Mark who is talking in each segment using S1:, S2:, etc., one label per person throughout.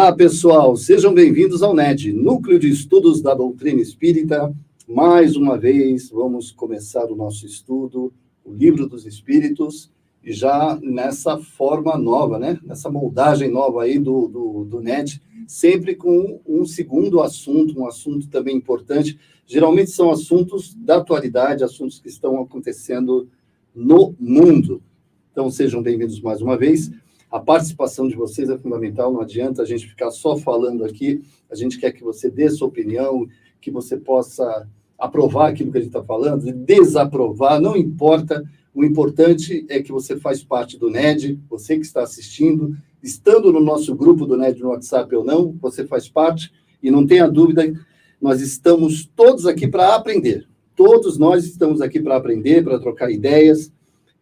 S1: Olá, pessoal, sejam bem-vindos ao NED, Núcleo de Estudos da Doutrina Espírita. Mais uma vez, vamos começar o nosso estudo, o Livro dos Espíritos, e já nessa forma nova, né? Nessa moldagem nova aí do NED, sempre com um segundo assunto, um assunto também importante. Geralmente são assuntos da atualidade, assuntos que estão acontecendo no mundo. Então, sejam bem-vindos mais uma vez. A participação de vocês é fundamental, não adianta a gente ficar só falando aqui, a gente quer que você dê sua opinião, que você possa aprovar aquilo que a gente está falando, desaprovar, não importa, o importante é que você faz parte do NED, você que está assistindo, estando no nosso grupo do NED no WhatsApp ou não, você faz parte, e não tenha dúvida, nós estamos todos aqui para aprender, todos nós estamos aqui para aprender, para trocar ideias,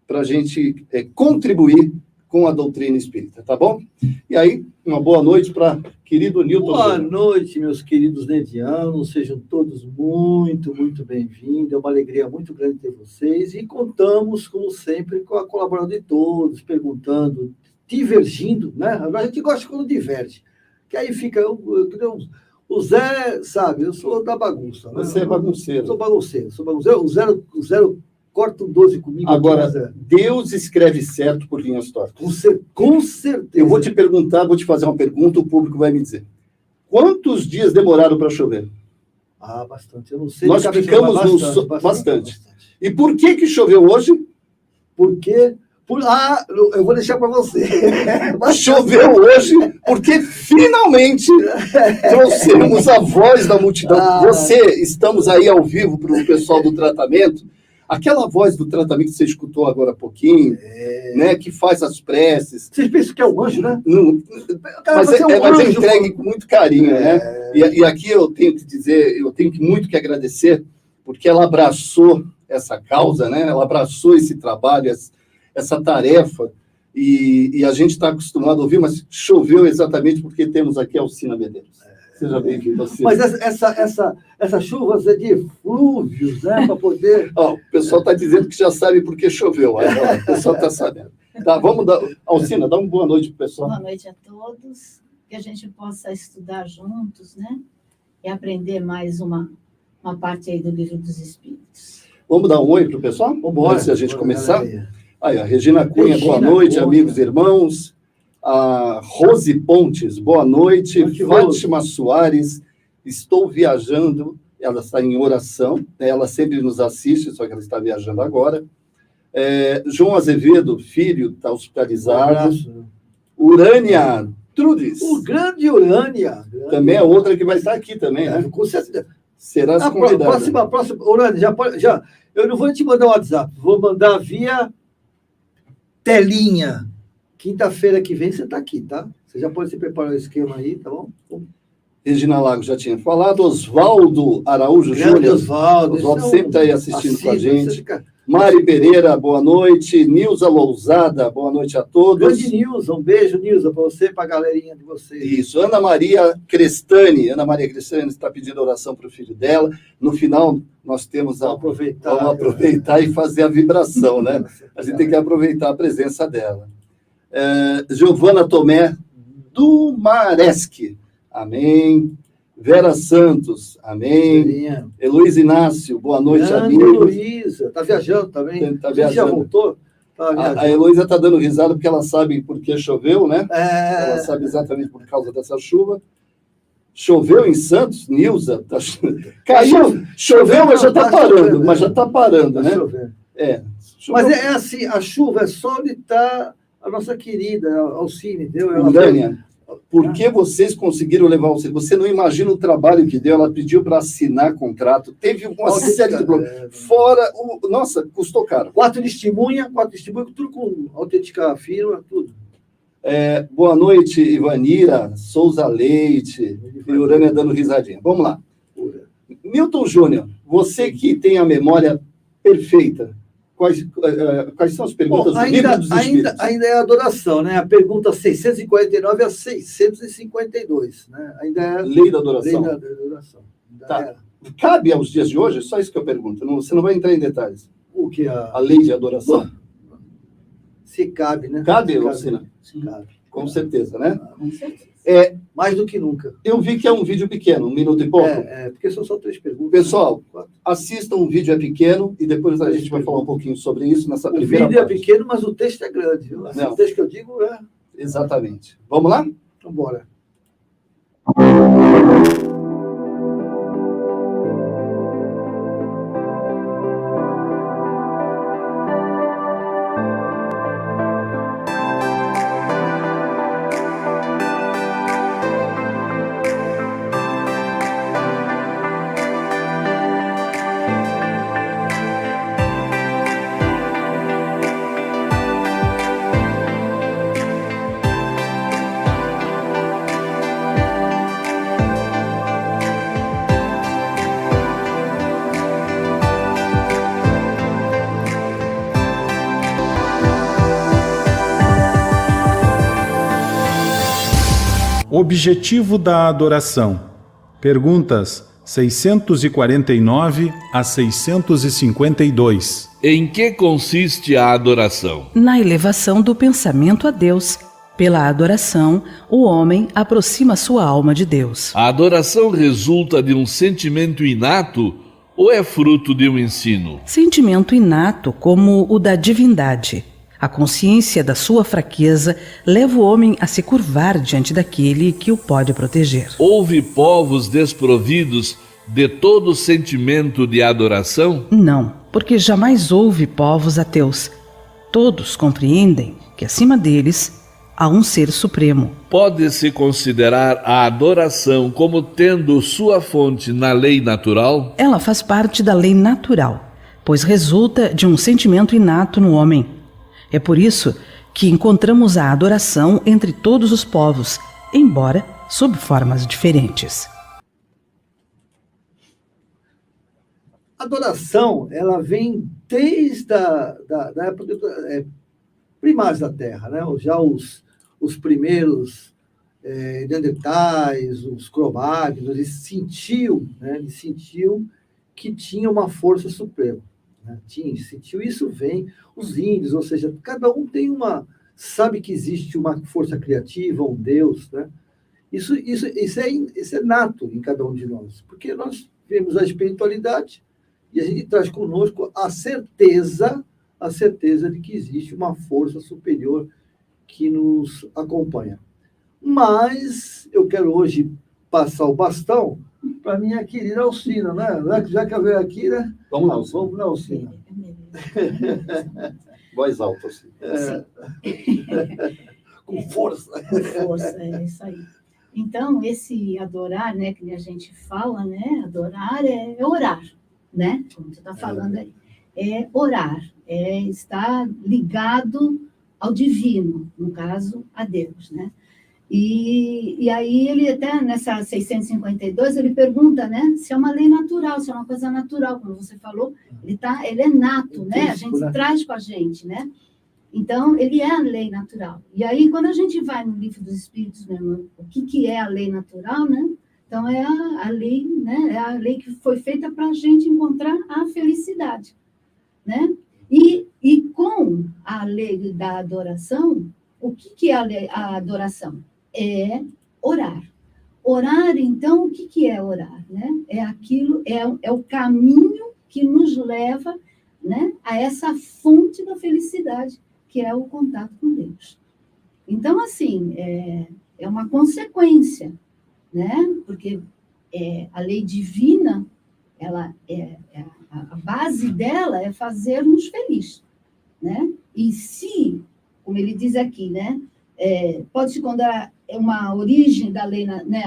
S1: para a gente contribuir com a doutrina espírita, tá bom? E aí, uma boa noite para querido Newton.
S2: Boa noite, meus queridos nedianos, sejam todos muito bem-vindos, é uma alegria muito grande ter vocês, e contamos, como sempre, com a colaboração de todos, perguntando, divergindo, né? Agora a gente gosta quando diverge, que aí fica, o Zé, sabe, eu sou da bagunça. Né?
S1: Você é bagunceiro.
S2: Sou bagunceiro. O zero corta um 12 comigo.
S1: Agora,
S2: aqui,
S1: Deus escreve certo por linhas tortas.
S2: Com certeza.
S1: Eu vou te perguntar, vou te fazer uma pergunta, o público vai me dizer. Quantos dias demoraram para chover?
S2: Ah, bastante. Eu não sei.
S1: Nós ficamos bastante. E por que choveu hoje?
S2: Porque... eu vou deixar para você.
S1: Choveu hoje porque finalmente trouxemos a voz da multidão. Estamos aí ao vivo para o pessoal do tratamento. Aquela voz do tratamento que você escutou agora há pouquinho, né, que faz as preces.
S2: Vocês pensam que é um anjo, né?
S1: Não, mas é entregue com muito carinho, né? E aqui eu tenho que dizer, eu tenho muito que agradecer, porque ela abraçou essa causa, né? Ela abraçou esse trabalho, essa tarefa, e a gente está acostumado a ouvir, mas choveu exatamente porque temos aqui a Alcina Medeiros. Seja bem-vindo.
S2: Mas essa chuva é de flúvios, né? Para poder...
S1: O pessoal está dizendo que já sabe por que choveu. O pessoal está sabendo. Tá, vamos dar... Alcina, dá uma boa noite para o pessoal.
S3: Boa noite a todos. Que a gente possa estudar juntos, né? E aprender mais uma parte aí do Livro dos Espíritos.
S1: Vamos dar um oi para o pessoal?
S2: Vamos
S1: antes de a gente começar. Aí, a Regina Cunha, boa noite, amigos e irmãos. A Rose Pontes, boa noite. Fátima Soares, estou viajando. Ela está em oração, né? Ela sempre nos assiste, só que ela está viajando agora. João Azevedo, filho, está hospitalizado. Urânia Trudes.
S2: O grande Urânia.
S1: Também é outra que vai estar aqui também, né?
S2: Com certeza.
S1: Será convidada.
S2: Próxima, Urânia, já. Eu não vou te mandar um WhatsApp, vou mandar via telinha. Quinta-feira que vem você está aqui, tá? Você já pode se preparar o esquema aí, tá bom?
S1: Regina Lago já tinha falado. Oswaldo Araújo Júnior.
S2: Oswaldo
S1: sempre está aí assistindo com a gente. Mari Pereira, boa noite. Nilza Lousada, boa noite a todos.
S2: Grande Nilza, um beijo, Nilza, para você e para a galerinha de vocês.
S1: Isso. Ana Maria Crestani está pedindo oração para o filho dela. No final, nós temos
S2: Vamos
S1: aproveitar e fazer a vibração, né? A gente tem que aproveitar a presença dela. Giovana Tomé Dumareschi, amém. Vera Santos, amém. Heloísa Inácio, boa noite, amigo.
S2: Heloísa, está viajando também.
S1: Está viajando.
S2: Já voltou?
S1: A Heloísa está dando risada porque ela sabe por que choveu, né? Ela sabe exatamente por causa dessa chuva. Choveu em Santos, Nilza? Caiu, choveu, mas já está parando. Mas já está parando, né?
S2: Mas é assim, a chuva é só onde está a nossa querida Alcine, entendeu?
S1: Urânia, por que vocês conseguiram levar o... Você não imagina o trabalho que deu, ela pediu para assinar contrato, teve uma série de problemas. Fora, nossa, custou caro.
S2: 4 testemunhas, tudo com autêntica firma, tudo.
S1: Boa noite, Ivanira, Souza Leite, e Urânia dando risadinha. Vamos lá. Milton Júnior, você que tem a memória perfeita, quais são as perguntas do Livro dos Espíritos?
S2: Ainda é adoração, né? A pergunta 649 a 652, né? Ainda é
S1: Lei da adoração.
S2: Lei da adoração.
S1: Tá. Cabe aos dias de hoje? Só isso que eu pergunto. Você não vai entrar em detalhes.
S2: O que
S1: a lei de adoração?
S2: Se cabe, né?
S1: Cabe, Lucina?
S2: Cabe.
S1: Com certeza, né?
S3: Com certeza.
S2: Mais do que nunca.
S1: Eu vi que é um vídeo pequeno, 1 minuto e pouco.
S2: Porque são só 3 perguntas.
S1: Pessoal, assistam, o vídeo é pequeno e depois a gente vai falar um pouquinho sobre isso nessa
S2: O
S1: primeira
S2: vídeo
S1: parte.
S2: é pequeno, mas o texto é grande. Viu?
S1: Não.
S2: O texto que eu digo é...
S1: Exatamente. Vamos lá?
S2: Então, bora.
S4: Objetivo da adoração. Perguntas 649 a 652.
S5: Em que consiste a adoração?
S6: Na elevação do pensamento a Deus. Pela adoração, o homem aproxima sua alma de Deus.
S5: A adoração resulta de um sentimento inato ou é fruto de um ensino?
S6: Sentimento inato como o da divindade. A consciência da sua fraqueza leva o homem a se curvar diante daquele que o pode proteger.
S5: Houve povos desprovidos de todo sentimento de adoração?
S6: Não, porque jamais houve povos ateus. Todos compreendem que acima deles há um ser supremo.
S5: Pode-se considerar a adoração como tendo sua fonte na lei natural?
S6: Ela faz parte da lei natural, pois resulta de um sentimento inato no homem. É por isso que encontramos a adoração entre todos os povos, embora sob formas diferentes.
S2: A adoração, ela vem desde da época primários da Terra, né? Já os primeiros neandertais, os cro-magnos, eles sentiam que tinha uma força suprema. Sentiu isso, vem os índios, ou seja, cada um tem sabe que existe uma força criativa, um Deus, né? Isso é nato em cada um de nós, porque nós vemos a espiritualidade e a gente traz conosco a certeza de que existe uma força superior que nos acompanha. Mas eu quero hoje passar o bastão para minha querida Alcina, né? Já que eu veio aqui, né?
S1: Vamos lá, Alcina.
S2: Vamos lá, Alcina.
S1: Voz alta, assim.
S2: Com força.
S3: Com força, é isso aí. Então, esse adorar, né, que a gente fala, né? Adorar é orar, né? Como você está falando aí. É orar, é estar ligado ao divino, no caso, a Deus, né? E aí ele até, nessa 652, ele pergunta, né, se é uma lei natural, se é uma coisa natural, como você falou, ele é nato, né? A gente traz com a gente, né? Então, ele é a lei natural. E aí, quando a gente vai no Livro dos Espíritos mesmo, o que é a lei natural, né? Então, é a lei, né? É a lei que foi feita para a gente encontrar a felicidade, né? E com a lei da adoração, o que é a adoração? É orar. Orar, então, o que é orar? Né? É o caminho que nos leva, né, a essa fonte da felicidade, que é o contato com Deus. Então, assim, é uma consequência, né? Porque a lei divina, a base dela é fazer-nos felizes, né? E se, como ele diz aqui, né, pode-se considerar uma origem da lei, né,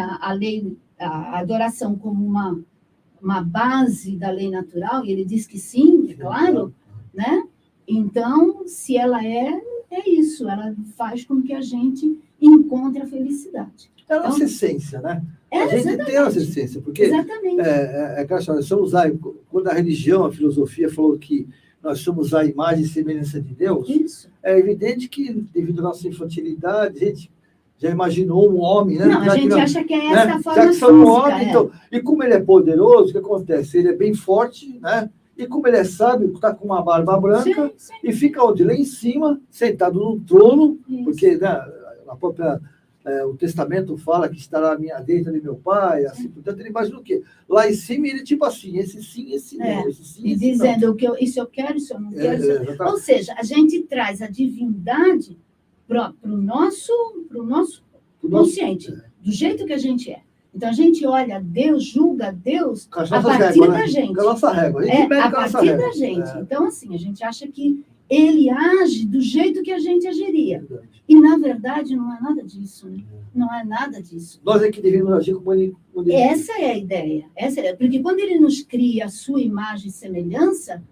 S3: a adoração como uma base da lei natural, e ele diz que sim, é claro, né? Então, se ela é isso, ela faz com que a gente encontre a felicidade.
S2: É a nossa essência, né? A gente
S3: exatamente.
S2: tem a nossa essência, porque aquela história, quando a religião, a filosofia falou que nós somos a imagem e semelhança de Deus,
S3: isso.
S2: É evidente que, devido à nossa infantilidade, a gente já imaginou um homem, né?
S3: Não, a gente acha que é essa a forma
S2: já que foi um homem,
S3: física,
S2: então, e como ele é poderoso, o que acontece? Ele é bem forte, né? E como ele é sábio, está com uma barba branca,
S3: sim.
S2: E fica onde? Lá em cima, sentado no trono,
S3: Isso.
S2: porque, né, a própria o testamento fala que estará à minha direita de meu pai, assim, portanto, ele imagina o quê? Lá em cima, ele tipo assim, esse sim, esse não, esse sim,
S3: e
S2: esse
S3: dizendo
S2: não.
S3: o que isso eu quero, isso eu não quero.
S2: Exatamente.
S3: Ou seja, a gente traz a divindade para o nosso consciente, do jeito que a gente é. Então, a gente olha a Deus, julga a Deus
S2: Com as
S3: a
S2: nossas
S3: partir
S2: réguas,
S3: da
S2: né?
S3: gente.
S2: Com a nossa régua. A gente mede
S3: A
S2: com a nossa
S3: partir
S2: régua.
S3: da gente. Então, assim, a gente acha que ele age do jeito que a gente agiria.
S2: Verdade.
S3: E, na verdade, não é nada disso. Né? Não é nada disso.
S2: Nós é que deveríamos agir como ele.
S3: Essa é a ideia. Porque quando ele nos cria a sua imagem e semelhança,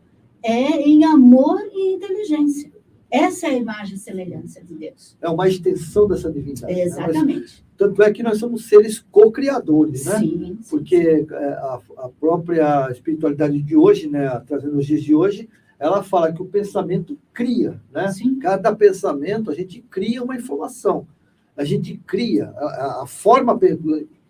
S3: é em amor e inteligência. Essa é a imagem e semelhança de Deus.
S2: É uma extensão dessa divindade.
S3: Exatamente.
S2: Né? Mas, tanto é que nós somos seres co-criadores, né?
S3: Sim.
S2: Porque a própria espiritualidade de hoje, né, trazendo os dias de hoje, ela fala que o pensamento cria, né?
S3: Sim.
S2: Cada pensamento, a gente cria uma informação. A gente cria a forma,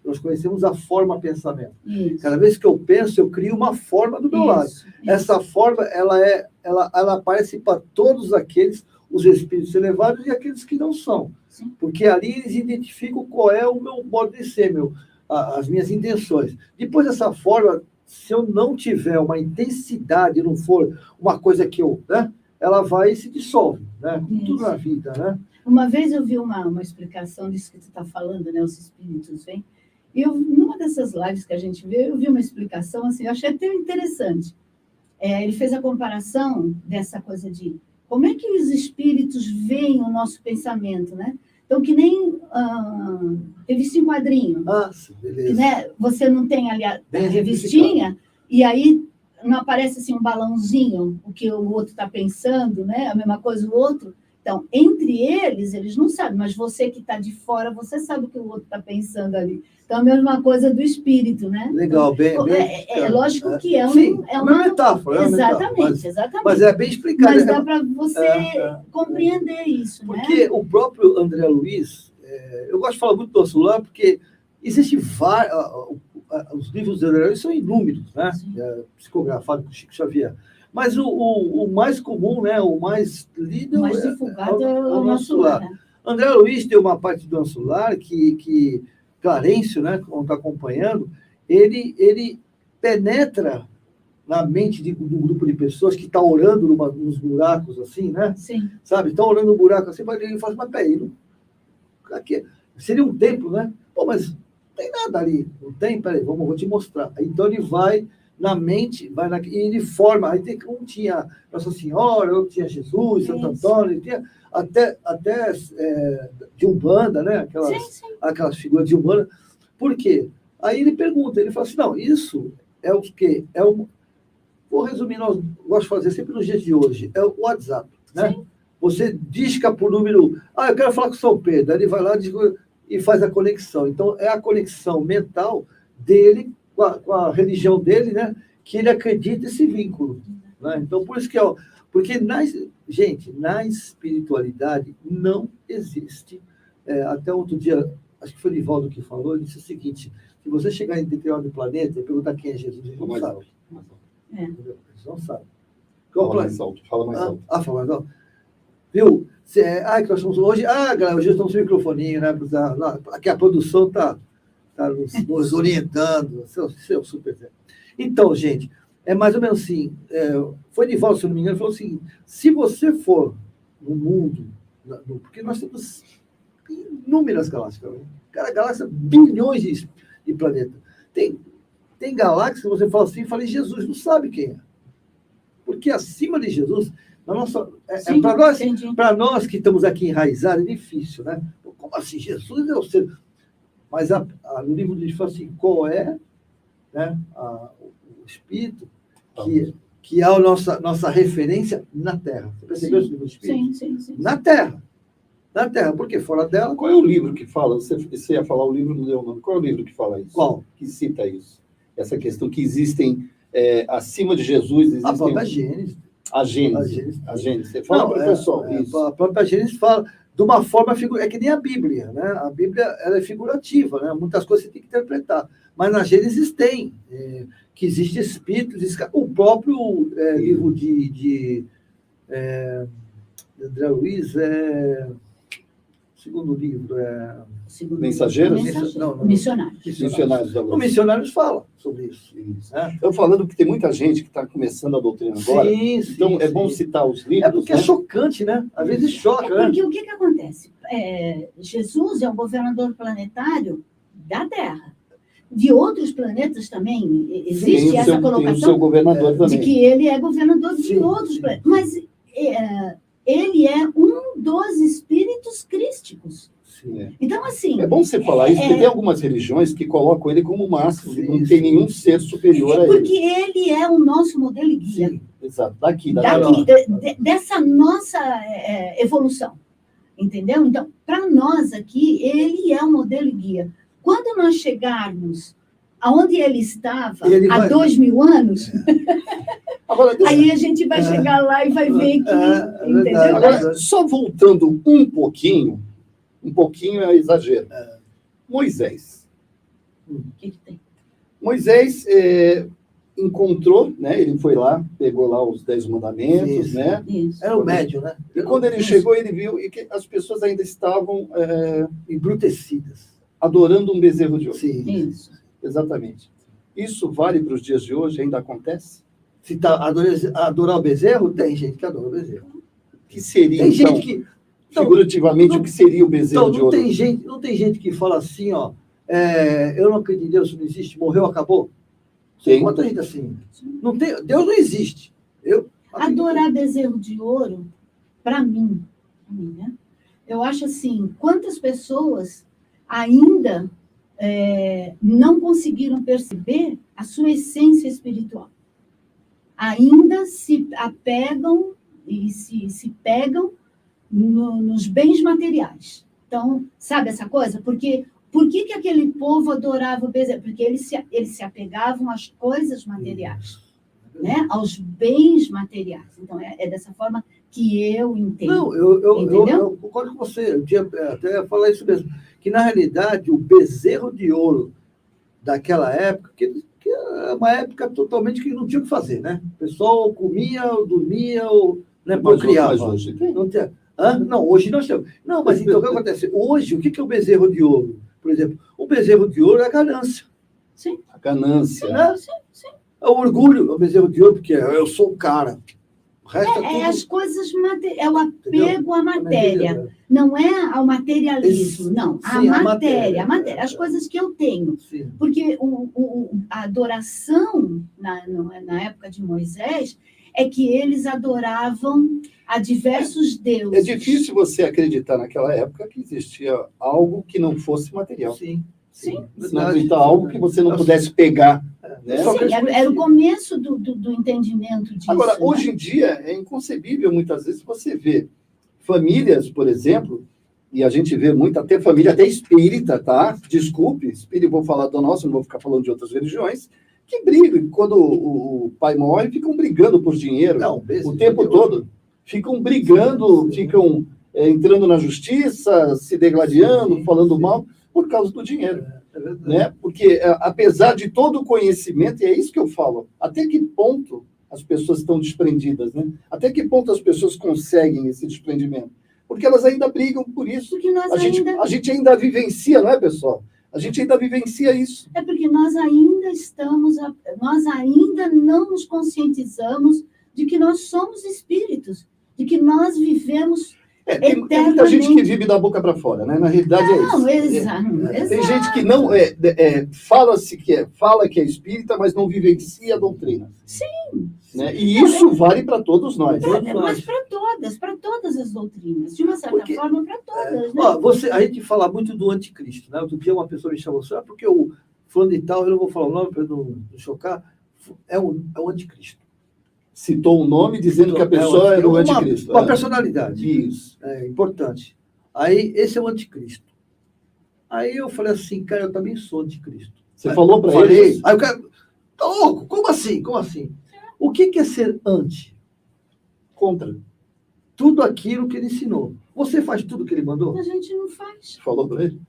S2: nós conhecemos a forma pensamento.
S3: Isso.
S2: Cada vez que eu penso, eu crio uma forma do meu lado.
S3: Isso.
S2: Essa forma, ela aparece para todos aqueles, os espíritos elevados e aqueles que não são.
S3: Sim.
S2: Porque ali eles identificam qual é o meu modo de ser, as minhas intenções. Depois dessa forma, se eu não tiver uma intensidade, não for uma coisa que eu, né, ela vai e se dissolve, né? Tudo na vida, né?
S3: Uma vez eu vi uma explicação disso que tu está falando, né? Os espíritos vêm. E numa dessas lives que a gente vê, eu vi uma explicação, assim, eu achei até interessante. Ele fez a comparação dessa coisa de como é que os espíritos veem o nosso pensamento, né? Então, que nem teve esse quadrinho.
S2: Beleza.
S3: Né? Você não tem ali a revistinha, e aí não aparece assim um balãozinho, o que o outro está pensando, né? A mesma coisa o outro. Então, entre eles não sabem, mas você que está de fora, você sabe o que o outro está pensando ali. Então, a mesma coisa do espírito, né?
S2: Legal, bem
S3: é lógico que é
S2: uma metáfora.
S3: Exatamente.
S2: Mas é bem explicado.
S3: Mas dá para você compreender isso,
S2: porque, né? O próprio André Luiz, eu gosto de falar muito do nosso lar, porque existe vários... Os livros do André Luiz são inúmeros, né? Psicografado por Chico Xavier. Mas o mais comum, né? O mais lido...
S3: O mais divulgado é o nosso lar. Né?
S2: André Luiz tem uma parte do nosso lar que Clarencio, né, como está acompanhando, ele penetra na mente do grupo de pessoas que está orando nos buracos, assim, né?
S3: Sim.
S2: Sabe? Estão orando no buraco assim, ele fala, mas peraí, aqui, seria um templo, né? Pô, mas não tem nada ali. Não tem? Peraí, vou te mostrar. Então ele vai na mente, e ele forma. Aí um tinha Nossa Senhora, outro tinha Jesus, Santo Antônio, tinha até de Umbanda, né? Aquelas figuras de Umbanda. Por quê? Aí ele pergunta, ele fala assim, não, isso é o quê? Vou resumir, nós gosto de fazer sempre nos dias de hoje, é o WhatsApp, né? Sim. Você disca por número, eu quero falar com São Pedro, aí ele vai lá e faz a conexão. Então, é a conexão mental dele com a religião dele, né? Que ele acredita esse vínculo. Né? Então, por isso que porque na espiritualidade não existe. Até outro dia, acho que foi o Nivaldo que falou, ele disse o seguinte: se você chegar em determinado planeta e perguntar quem é Jesus, ele não sabe. Eles não sabem.
S1: Fala mais alto. Fala mais alto.
S2: Fala mais alto. Viu? Que nós estamos hoje. Galera, hoje estamos sem microfoninho, né? Aqui a produção está nos orientando. Seu super. Então, gente, é mais ou menos assim. Foi Nivaldo, se não me engano, falou assim: se você for no mundo, porque nós temos inúmeras galáxias, cada galáxia, bilhões de planetas. Tem galáxias que você fala assim, fala em Jesus, não sabe quem é. Porque acima de Jesus, para nós que estamos aqui enraizados, é difícil, né? Como assim? Jesus é o ser. Mas no livro diz assim, qual é, né, o Espírito que é a nossa referência na Terra. Você percebeu esse livro do Espírito?
S3: Sim.
S2: Na Terra. Na Terra, porque fora dela...
S1: Qual é o livro que fala? Você ia falar o livro, não deu o nome. Qual é o livro que fala isso?
S2: Qual?
S1: Que cita isso? Essa questão que existem, acima de Jesus... Existem...
S2: A própria Gênesis.
S1: A Gênesis. Você fala para o pessoal isso.
S2: A própria Gênesis fala de uma forma... É que nem a Bíblia, né? A Bíblia ela é figurativa, né? Muitas coisas você tem que interpretar. Mas na Gênesis tem, que existe espíritos... O próprio livro de André Luiz segundo livro
S3: Segundo
S1: Mensageiros?
S2: Não, não.
S3: Missionários.
S1: Missionários da
S2: Os
S1: Luz.
S2: missionários falam sobre isso.
S1: Isso.
S2: Né?
S1: Eu falando que tem muita gente que está começando a doutrina agora,
S2: Sim,
S1: então é bom
S2: sim.
S1: citar os livros.
S2: É porque
S1: né?
S2: é chocante, né? Às vezes choca, né?
S3: Porque o que acontece? Jesus é o governador planetário da Terra. De outros planetas também existe
S1: Sim,
S3: essa
S1: tem o seu
S3: colocação
S1: governador
S3: de
S1: também.
S3: que ele é governador de
S2: Sim,
S3: outros
S2: sim.
S3: planetas. Mas ele é um dos espíritos crísticos.
S2: Sim.
S1: É.
S3: Então, assim...
S1: É bom você falar isso, porque tem algumas religiões que colocam ele como máximo,
S2: Sim,
S1: não
S2: sim.
S1: tem nenhum ser superior a
S3: Porque
S1: ele.
S3: ele é o nosso modelo e guia.
S2: Sim.
S1: Exato, daqui, da
S3: Daqui,
S1: Terra.
S3: dessa nossa evolução. Entendeu? Então, para nós aqui, ele é o modelo e guia. Quando nós chegarmos aonde ele estava,
S2: Ele
S3: há
S2: vai-
S3: 2000 anos,
S1: Agora, deixa-
S3: aí a gente vai chegar lá e vai ver que...
S2: É
S3: entendeu?
S2: verdade.
S1: agora, só voltando um pouquinho é exagero. Moisés.
S3: O que tem?
S1: Moisés encontrou, né? Ele foi lá, pegou lá os 10 mandamentos,
S2: Isso.
S1: né?
S3: Isso.
S2: Era o médium, né?
S1: E quando ele chegou, ele viu e que as pessoas ainda estavam
S2: Embrutecidas.
S1: adorando um bezerro de ouro.
S2: Sim.
S3: Isso.
S1: Exatamente. Isso vale para os dias de hoje? Ainda acontece?
S2: Se tá adorar o bezerro, tem gente que adora o bezerro.
S1: O que seria,
S2: Tem
S1: então,
S2: gente que... Então,
S1: figurativamente, o que seria o bezerro
S2: então,
S1: de
S2: não
S1: ouro?
S2: tem gente que fala assim, ó, eu não acredito em Deus, não existe, morreu, acabou.
S1: Tem.
S2: Tem quanta gente assim? Não tem, Deus não existe. Eu acredito.
S3: Adorar bezerro de ouro, para mim, né? Eu acho assim, quantas pessoas ainda não conseguiram perceber a sua essência espiritual. Ainda se apegam e se pegam nos bens materiais. Então, sabe essa coisa? Porque por que aquele povo adorava o bezerro? Porque eles se apegavam às coisas materiais, né? Aos bens materiais. Então, é dessa forma que eu entendo.
S2: Não, eu
S3: Entendeu?
S2: concordo com você. Eu tinha até falar isso mesmo. Que, na realidade, o bezerro de ouro daquela época, que é uma época totalmente que não tinha o que fazer, né? O pessoal comia, ou dormia, ou procriava.
S1: Mas hoje tem.
S2: Não tinha. Não, hoje nós temos. Não, mas então o que acontece? Hoje, o que é o bezerro de ouro? Por exemplo, o bezerro de ouro é a ganância.
S3: Sim.
S1: A ganância.
S2: Né?
S3: Sim.
S2: É o orgulho, é o bezerro de ouro, porque eu sou o cara. O resto
S3: É
S2: tudo...
S3: as coisas, é o apego
S2: Entendeu?
S3: à matéria. Não é ao materialismo,
S2: Isso.
S3: não. A
S2: Sim, a
S3: matéria,
S2: matéria.
S3: as coisas que eu tenho.
S2: Sim.
S3: Porque a adoração na época de Moisés é que eles adoravam a diversos deuses.
S1: É difícil você acreditar naquela época que existia algo que não fosse material.
S2: Sim.
S3: Sim.
S1: Se não acreditar algo que você não pudesse pegar. Né?
S2: Só que
S3: Sim, era o começo do entendimento disso.
S1: Agora,
S3: né?
S1: hoje em dia, é inconcebível, muitas vezes, você vê famílias, por exemplo, e a gente vê muito, até família, até espírita, tá? Desculpe, espírita, vou falar do nosso, não vou ficar falando de outras religiões, que brigam. Quando o pai morre, ficam brigando por dinheiro
S2: Não,
S1: o tempo todo. Ficam brigando, ficam entrando na justiça, se degladiando, falando mal, por causa do dinheiro.
S2: É verdade.
S1: Né? Porque, apesar de todo o conhecimento, e é isso que eu falo, até que ponto as pessoas estão desprendidas, né? Até que ponto as pessoas conseguem esse desprendimento? Porque elas ainda brigam por isso.
S3: Porque nós
S1: A gente ainda vivencia, não é, pessoal? A gente ainda vivencia isso.
S3: É porque nós ainda não nos conscientizamos de que nós somos espíritos, de que nós vivemos
S1: Tem muita gente que vive da boca para fora, né? Na realidade é isso.
S3: Não, exato.
S1: Tem gente que não fala que é espírita, mas não vivencia a doutrina.
S3: Sim.
S1: Né? E isso vale para todos nós.
S3: Mas para todas as doutrinas, de uma certa forma, para todas. Né?
S2: Ó, a gente fala muito do anticristo, né? Outro dia uma pessoa me chamou assim, porque o fulano e tal, eu não vou falar o nome para não chocar, é o anticristo.
S1: Citou um nome dizendo que a pessoa era o anticristo.
S2: Uma personalidade.
S1: Isso.
S2: É importante. Aí, esse é o anticristo. Aí eu falei assim, cara, eu também sou anticristo.
S1: Você falou para ele?
S2: Aí o cara, tá louco? Como assim? Como assim? O que é ser anti?
S1: Contra.
S2: Tudo aquilo que ele ensinou. Você faz tudo que ele mandou?
S3: A gente não faz.
S1: Falou para ele?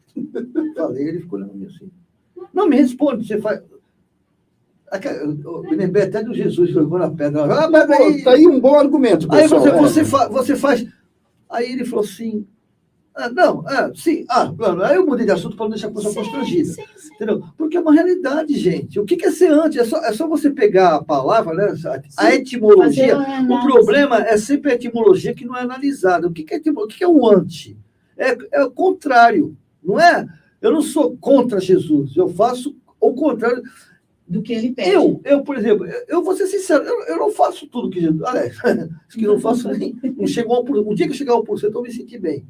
S2: Falei, ele ficou olhando assim. Não me responde, você faz... Eu me lembrei até do Jesus jogou na pedra. Mas aí...
S1: Tá aí um bom argumento,
S2: Aí
S1: pessoal.
S2: você faz... Aí ele falou assim... Sim. Claro, aí eu mudei de assunto para não deixar a pessoa constrangida.
S3: Sim.
S2: Entendeu? Porque é uma realidade, gente. O que é ser antes? É só você pegar a palavra, né? A etimologia. O problema é sempre a etimologia que não é analisada. O que é etimologia? O que é o anti? É o contrário. Não é? Eu não sou contra Jesus. Eu faço o contrário
S3: do que ele pede.
S2: Eu, por exemplo, eu vou ser sincero, eu não faço tudo que Jesus... Aliás, que não faço nem... Não chego a 1%. Um dia que eu chegar a 1%, eu me sentir bem.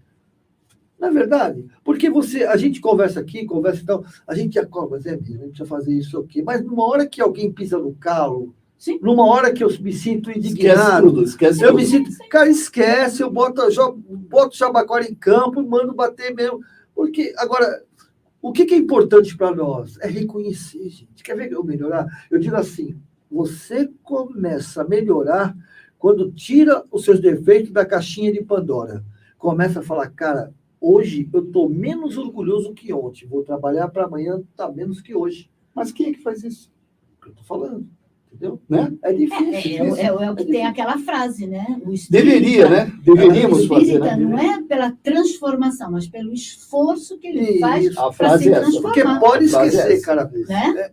S2: Não é verdade? Porque a gente conversa aqui, conversa e tal, a gente acorda, mas a gente precisa fazer isso aqui. Mas numa hora que alguém pisa no calo, numa hora que eu me sinto indignado,
S1: esquece
S2: eu
S1: tudo.
S2: me sinto... Cara, esquece, eu boto o Jabacora em campo e mando bater mesmo. Porque, agora... O que é importante para nós? É reconhecer, gente. Quer ver eu melhorar? Eu digo assim, você começa a melhorar quando tira os seus defeitos da caixinha de Pandora. Começa a falar, cara, hoje eu estou menos orgulhoso que ontem. Vou trabalhar para amanhã estar menos que hoje.
S1: Mas quem é que faz isso?
S2: É o que eu estou falando. Entendeu?
S1: Né?
S2: É difícil.
S3: É o que tem aquela frase, né? O espírita,
S1: Deveria, né? Deveríamos fazer, né?
S3: Não é pela transformação, mas pelo esforço que ele faz
S1: A
S3: para
S1: frase
S3: se
S1: é essa.
S3: transformar.
S2: Porque pode
S1: Frase é
S2: esquecer,
S1: essa.
S2: cara.
S3: Né?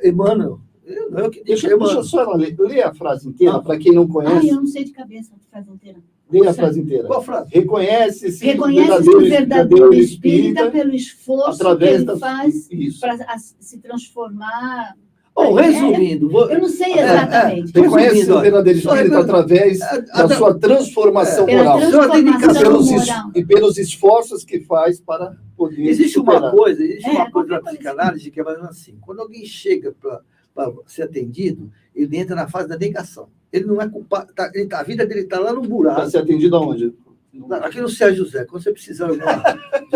S2: Emmanuel, eu que
S1: Deixa eu só ler a frase inteira, para quem não conhece.
S3: Eu não sei de cabeça a frase inteira.
S1: Lê a frase inteira.
S2: Qual frase?
S1: Reconhece-se
S3: o verdadeiro espírita pelo esforço que ele faz para se transformar.
S2: Bom, resumindo...
S3: Eu não sei exatamente.
S1: Reconhece o verdadeiro espírito através da sua transformação moral. E pelos esforços que faz para poder
S2: Existe
S1: superar.
S2: uma coisa na psicanálise que é mais ou menos assim. Quando alguém chega para ser atendido, ele entra na fase da negação. Ele não é culpado. A vida dele está lá no buraco.
S1: Para ser atendido aonde?
S2: Aqui no Sérgio José, quando você precisar de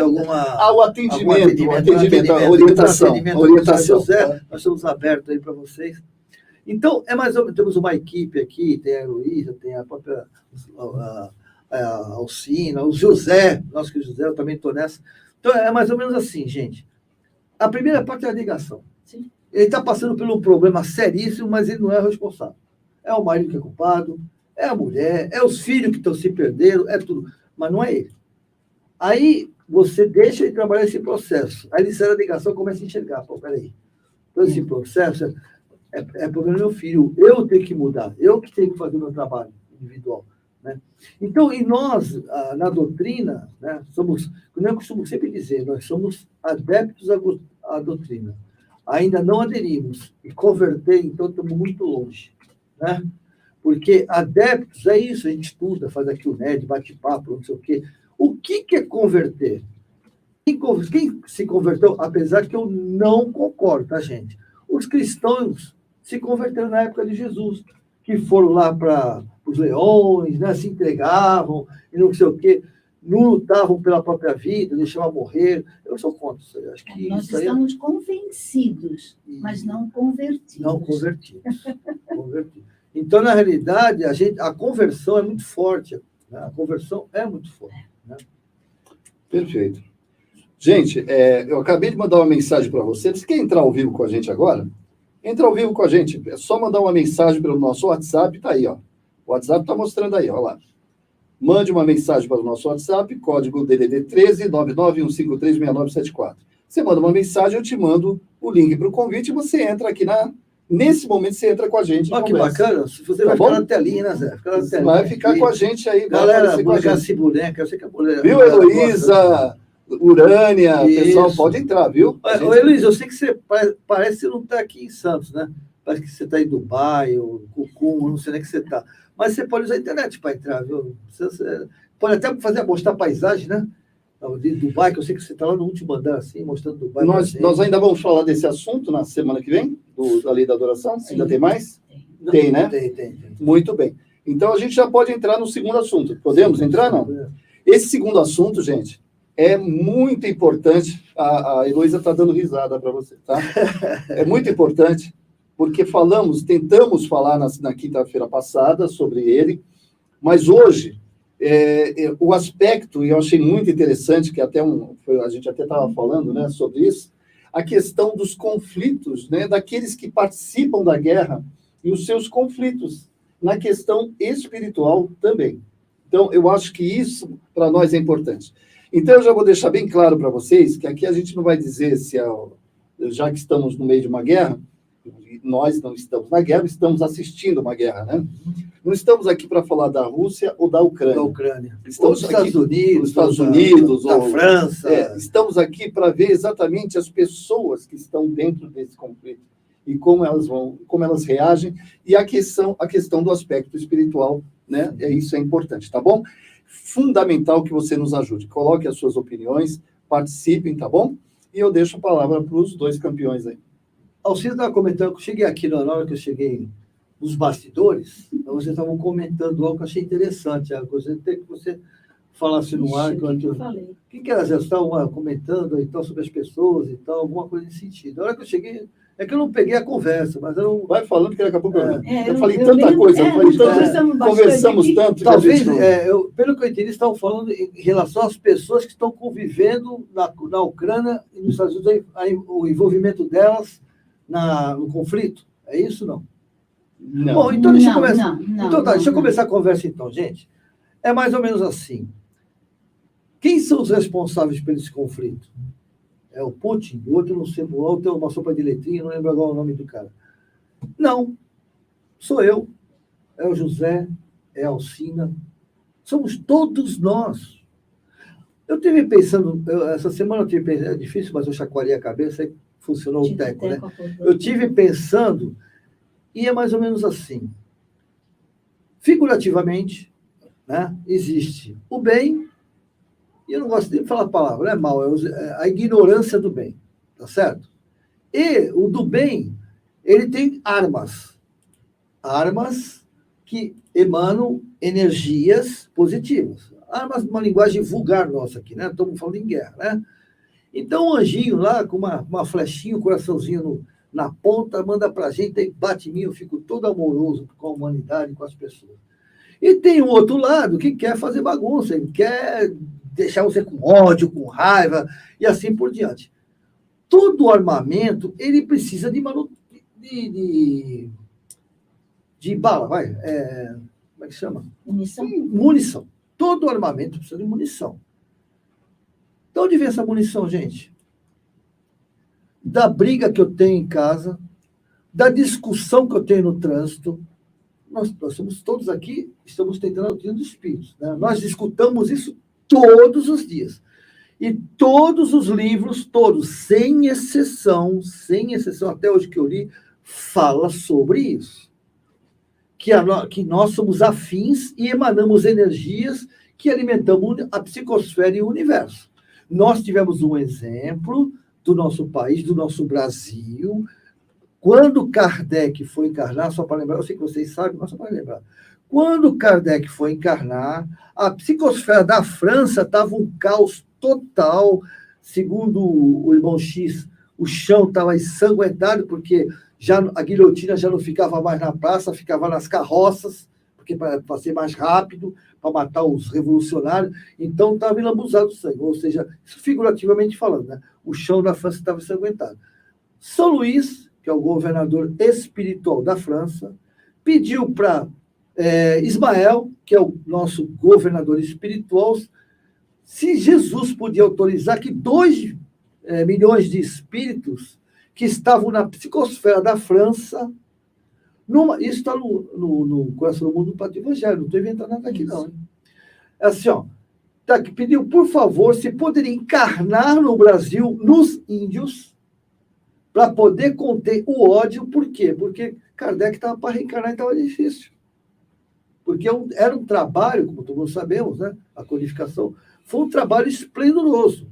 S2: alguma...
S1: o atendimento, a orientação.
S2: José, nós estamos abertos aí para vocês. Então, é mais ou menos, temos uma equipe aqui, tem a Heloísa, tem a própria a Alcina, o José, nosso querido José, eu também estou nessa. Então, é mais ou menos assim, gente. A primeira parte é a negação.
S3: Sim.
S2: Ele está passando por um problema seríssimo, mas ele não é o responsável. É o marido que é culpado, é a mulher, é os filhos que estão se perdendo, é tudo. Mas não é ele. Aí você deixa ele trabalhar esse processo. Aí ele sai da negação e começa a enxergar. Pô, peraí. Então, esse processo é problema do meu filho. Eu tenho que mudar. Eu que tenho que fazer o meu trabalho individual. Né? Então, e nós, na doutrina, né, somos, como eu costumo sempre dizer, nós somos adeptos à doutrina. Ainda não aderimos. E converter, então, estamos muito longe. Né? Porque adeptos é isso, a gente estuda, faz aqui o NED, bate-papo, não sei o quê. O que é converter? Quem se converteu, apesar que eu não concordo, tá, gente? Os cristãos se converteram na época de Jesus, que foram lá para os leões, né, se entregavam, e não sei o quê, não lutavam pela própria vida, deixavam morrer. Eu sou contra isso aí. Acho que
S3: nós
S2: isso aí
S3: estamos convencidos, mas não convertidos.
S2: Não convertidos. Então, na realidade, a conversão é muito forte. Né? A conversão é muito forte. Né?
S1: Perfeito. Gente, eu acabei de mandar uma mensagem para você. Você quer entrar ao vivo com a gente agora? Entra ao vivo com a gente. É só mandar uma mensagem pelo nosso WhatsApp. Está aí, ó. O WhatsApp está mostrando aí, ó lá. Mande uma mensagem para o nosso WhatsApp, código DDD 13 991536974. Você manda uma mensagem, eu te mando o link para o convite e você entra aqui nesse momento, você entra com a gente.
S2: Olha que bacana. Você vai ficar na telinha, né, Zé?
S1: Vai ficar com a gente aí.
S2: Galera, boneca, eu sei que a mulher...
S1: Viu, Heloísa, Urânia, pessoal, pode entrar, viu?
S2: Ô, Heloísa, eu sei que você parece que você não está aqui em Santos, né? Parece que você está em Dubai, ou Cucum, não sei nem que você está. Mas você pode usar a internet para entrar, viu? Você pode até mostrar paisagem, né? De Dubai, que eu sei que você está lá no último andar, assim, mostrando Dubai.
S1: Nós ainda vamos falar desse assunto na semana que vem, da Lei da Adoração? Sim. Ainda tem mais? Tem, né?
S2: Tem.
S1: Muito bem. Então, a gente já pode entrar no segundo assunto. Podemos entrar, não? Esse segundo assunto, gente, é muito importante. A Heloísa está dando risada para você, tá? É muito importante, porque tentamos falar na quinta-feira passada sobre ele, mas hoje, o aspecto, e eu achei muito interessante, que a gente até estava falando, né, sobre isso, a questão dos conflitos, né, daqueles que participam da guerra e os seus conflitos na questão espiritual também. Então, eu acho que isso, para nós, é importante. Então, eu já vou deixar bem claro para vocês que aqui a gente não vai dizer se já que estamos no meio de uma guerra, nós não estamos na guerra, estamos assistindo uma guerra, né? Não estamos aqui para falar da Rússia ou da Ucrânia.
S2: Da Ucrânia.
S1: Estamos
S2: ou
S1: aqui
S2: dos
S1: Estados Unidos,
S2: da
S1: ou
S2: França.
S1: Estamos aqui para ver exatamente as pessoas que estão dentro desse conflito e como elas reagem, e a questão do aspecto espiritual, né? Isso é importante, tá bom? Fundamental que você nos ajude. Coloque as suas opiniões, participem, tá bom? E eu deixo a palavra para os dois campeões aí.
S2: Alcides estava comentando, que eu cheguei aqui, na hora que eu cheguei nos bastidores, vocês estavam comentando algo que eu achei interessante, a coisa que você falasse no ar.
S3: O que eu falei?
S2: O que era? Vocês estavam comentando então, sobre as pessoas e tal, alguma coisa nesse sentido. Na hora que eu cheguei, é que eu não peguei a conversa, mas eu não...
S1: Vai falando que daqui a pouco eu falei
S3: eu
S1: tanta
S3: lembro,
S1: coisa, conversamos
S3: aqui.
S1: tanto.
S2: Talvez, pelo que eu entendi, estavam falando em relação às pessoas que estão convivendo na Ucrânia e nos Estados Unidos, o envolvimento delas no conflito. É isso, não?
S1: Não.
S2: Bom, então deixa eu começar. Deixa eu
S3: não.
S2: começar a conversa então, gente. É mais ou menos assim. Quem são os responsáveis por esse conflito? É o Putin? O outro não sei, o outro é uma sopa de letrinha, não lembro agora o nome do cara. Não. Sou eu. É o José, é a Alcina. Somos todos nós. Eu tive pensando, essa semana eu tive pensando, é difícil, mas eu chacoalhei a cabeça e funcionou o teco, né? Eu tive pensando, e é mais ou menos assim. Figurativamente, né, existe o bem, e eu não gosto nem de falar a palavra, não é mal, é a ignorância do bem, tá certo? E o do bem, ele tem armas que emanam energias positivas. Armas numa linguagem vulgar nossa aqui, né? Estamos falando em guerra, né? Então, o anjinho lá, com uma flechinha, um coraçãozinho na ponta, manda pra gente, aí bate em mim, eu fico todo amoroso com a humanidade, com as pessoas. E tem um outro lado que quer fazer bagunça, ele quer deixar você com ódio, com raiva, e assim por diante. Todo armamento, ele precisa de bala, vai. Como é que chama? Munição. Todo armamento precisa de munição. De onde vem essa munição, gente? Da briga que eu tenho em casa, da discussão que eu tenho no trânsito. Nós somos todos aqui, estamos tentando a doutrina dos espíritos, né? Nós discutamos isso todos os dias. E todos os livros, todos, sem exceção, até hoje que eu li, fala sobre isso. Que nós somos afins e emanamos energias que alimentamos a psicosfera e o universo. Nós tivemos um exemplo do nosso país, do nosso Brasil, quando Kardec foi encarnar, só para lembrar, eu sei que vocês sabem, mas só para lembrar, quando Kardec foi encarnar, a psicosfera da França estava um caos total, segundo o irmão X, o chão estava ensanguentado, porque a guilhotina já não ficava mais na praça, ficava nas carroças, porque para ser mais rápido, para matar os revolucionários, então estava enlambuzado o sangue, ou seja, isso figurativamente falando, né? O chão da França estava ensanguentado. São Luís, que é o governador espiritual da França, pediu para Ismael, que é o nosso governador espiritual, se Jesus podia autorizar que 2 milhões de espíritos que estavam na psicosfera da França, isso está no Coração do Mundo do Pátrio Evangelho, não estou inventando nada aqui, não. Hein? É assim, ó, que pediu, por favor, se poderia encarnar no Brasil, nos índios, para poder conter o ódio. Por quê? Porque Kardec estava para reencarnar e estava difícil. Porque era um trabalho, como todos sabemos, né? A codificação foi um trabalho esplendoroso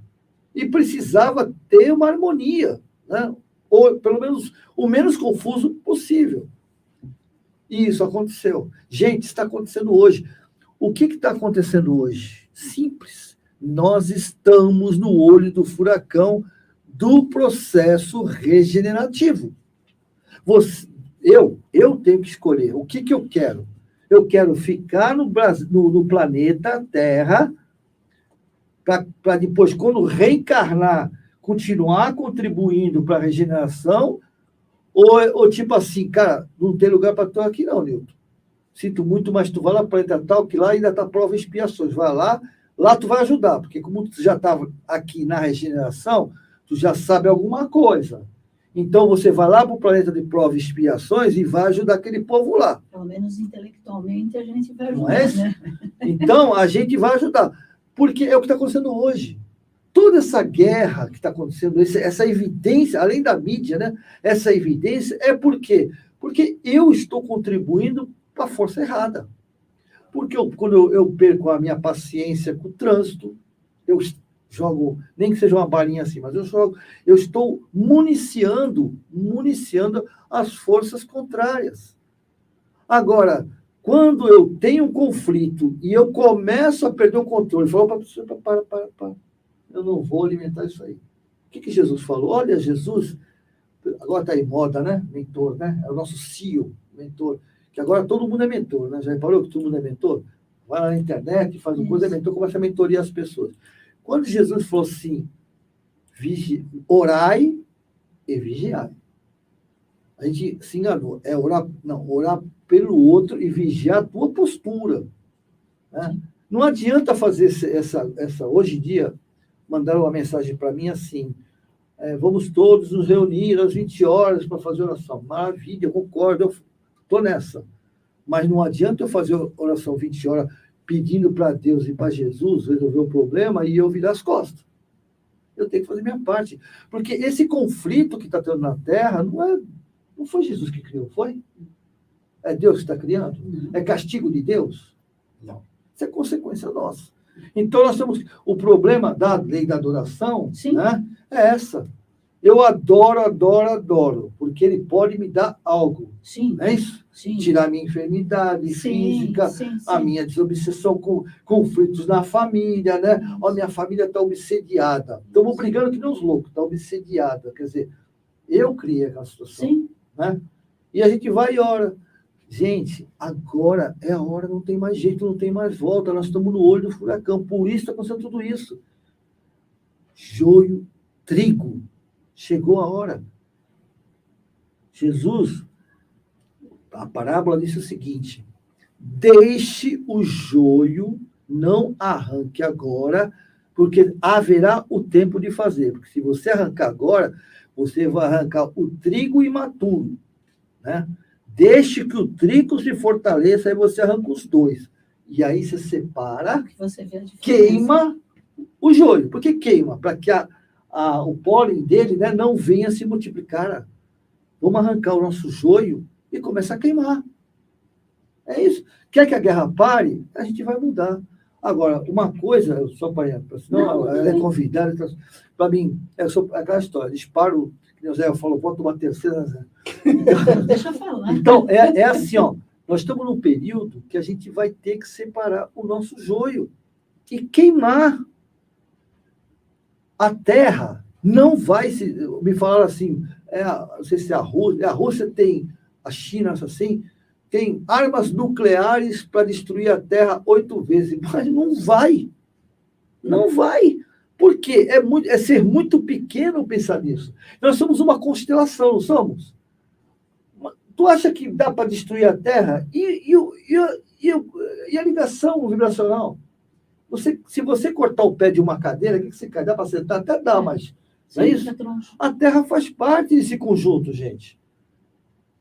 S2: e precisava ter uma harmonia, né? Ou pelo menos o menos confuso possível. E isso aconteceu. Gente, está acontecendo hoje. O que está acontecendo hoje? Simples. Nós estamos no olho do furacão do processo regenerativo. Eu tenho que escolher o que eu quero. Eu quero ficar no planeta Terra para depois, quando reencarnar, continuar contribuindo para a regeneração, ou tipo assim, cara, não tem lugar para tu aqui não, Nilton. Sinto muito, mas tu vai lá para o planeta tal, que lá ainda está prova e expiações. Vai lá, Lá tu vai ajudar, porque como tu já estava aqui na regeneração, tu já sabe alguma coisa. Então, você vai lá para o planeta de provas e expiações e vai ajudar aquele povo lá.
S3: Pelo menos intelectualmente a gente vai ajudar,
S2: Não é isso?
S3: né?
S2: Então, a gente vai ajudar. Porque é o que está acontecendo hoje. Toda essa guerra que está acontecendo, essa evidência, além da mídia, né? Essa evidência é por quê? Porque eu estou contribuindo para a força errada. Porque quando eu perco a minha paciência com o trânsito, eu jogo, nem que seja uma balinha assim, mas eu estou municiando as forças contrárias. Agora, quando eu tenho um conflito e eu começo a perder o controle, falo para a pessoa, para. Eu não vou alimentar isso aí. O que Jesus falou? Olha, Jesus, agora está em moda, né? Mentor, né? É o nosso CEO, mentor. Que agora todo mundo é mentor, né? Já reparou que todo mundo é mentor? Vai lá na internet, faz uma coisa, é mentor, começa a mentorear as pessoas. Quando Jesus falou assim, orai e vigiai. A gente se enganou. É orar pelo outro e vigiar a tua postura. Né? Não adianta fazer essa. Hoje em dia, mandaram uma mensagem para mim assim, vamos todos nos reunir às 20 horas para fazer oração. Maravilha, eu concordo, eu estou nessa. Mas não adianta eu fazer oração 20 horas pedindo para Deus e para Jesus resolver o problema e eu virar as costas. Eu tenho que fazer minha parte. Porque esse conflito que está tendo na Terra não foi Jesus que criou, foi? É Deus que está criando? É castigo de Deus? Não. Isso é consequência nossa. Então, nós temos... O problema da lei da adoração, né, é essa. Eu adoro, porque ele pode me dar algo.
S3: Sim.
S2: Não é isso? Sim. Tirar a minha enfermidade física, a minha desobsessão com conflitos na família, né? A minha família está obsediada. Estamos brigando que nem os loucos, está obsediada. Quer dizer, eu criei aquela situação. Sim. Né? E a gente vai e ora. Gente, agora é a hora, não tem mais jeito, não tem mais volta. Nós estamos no olho do furacão. Por isso está acontecendo tudo isso. Joio, trigo. Chegou a hora. Jesus, a parábola disse o seguinte: deixe o joio, não arranque agora, porque haverá o tempo de fazer. Porque se você arrancar agora, você vai arrancar o trigo imaturo. Né? Deixe que o trigo se fortaleça, aí você arranca os dois. E aí você separa, queima o joio. Por que queima? Para que o pólen dele, né, não venha se multiplicar. Vamos arrancar o nosso joio e começar a queimar. É isso. Quer que a guerra pare? A gente vai mudar. Agora, uma coisa, só para senão ela é convidada, para mim, aquela história, disparo, que o Zé falou, bota uma terceira.
S3: Deixa eu falar.
S2: Então, é assim, ó, nós estamos num período que a gente vai ter que separar o nosso joio e queimar. A terra não vai se... Me falaram assim, não sei se é a Rússia tem, a China, assim, tem armas nucleares para destruir a Terra 8 vezes, mas não vai. Não vai. Por quê? É ser muito pequeno pensar nisso. Nós somos uma constelação, não somos? Tu acha que dá para destruir a Terra? E a ligação vibracional? Se você cortar o pé de uma cadeira, o que você cai? Dá para sentar? Até dá, mas... Não é isso? A Terra faz parte desse conjunto, gente.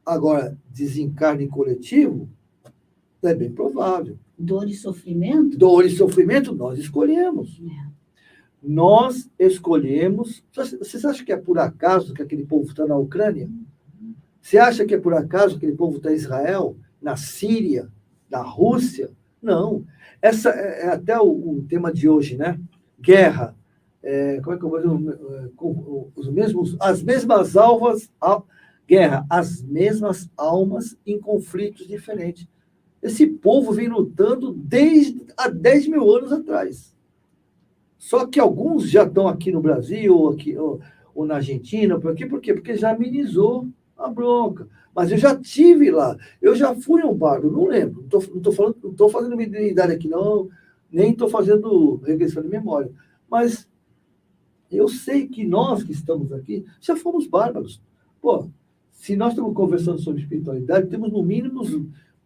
S2: Agora, desencarne coletivo é bem provável.
S3: Dor e sofrimento?
S2: Dor e sofrimento nós escolhemos. Nós escolhemos... Vocês acham que é por acaso que aquele povo está na Ucrânia? Você acha que é por acaso que aquele povo está em Israel, na Síria, na Rússia? Não. Essa é até o tema de hoje, né? Guerra. Como é que eu vou dizer? As mesmas almas... Guerra, as mesmas almas em conflitos diferentes. Esse povo vem lutando desde há 10 mil anos atrás. Só que alguns já estão aqui no Brasil, ou na Argentina, por quê? Porque já amenizou a bronca. Mas eu já tive lá, eu já fui a um barco, não lembro, não estou fazendo mediunidade aqui, não, nem estou fazendo regressão de memória. Mas eu sei que nós que estamos aqui já fomos bárbaros. Pô, se nós estamos conversando sobre espiritualidade, temos no mínimo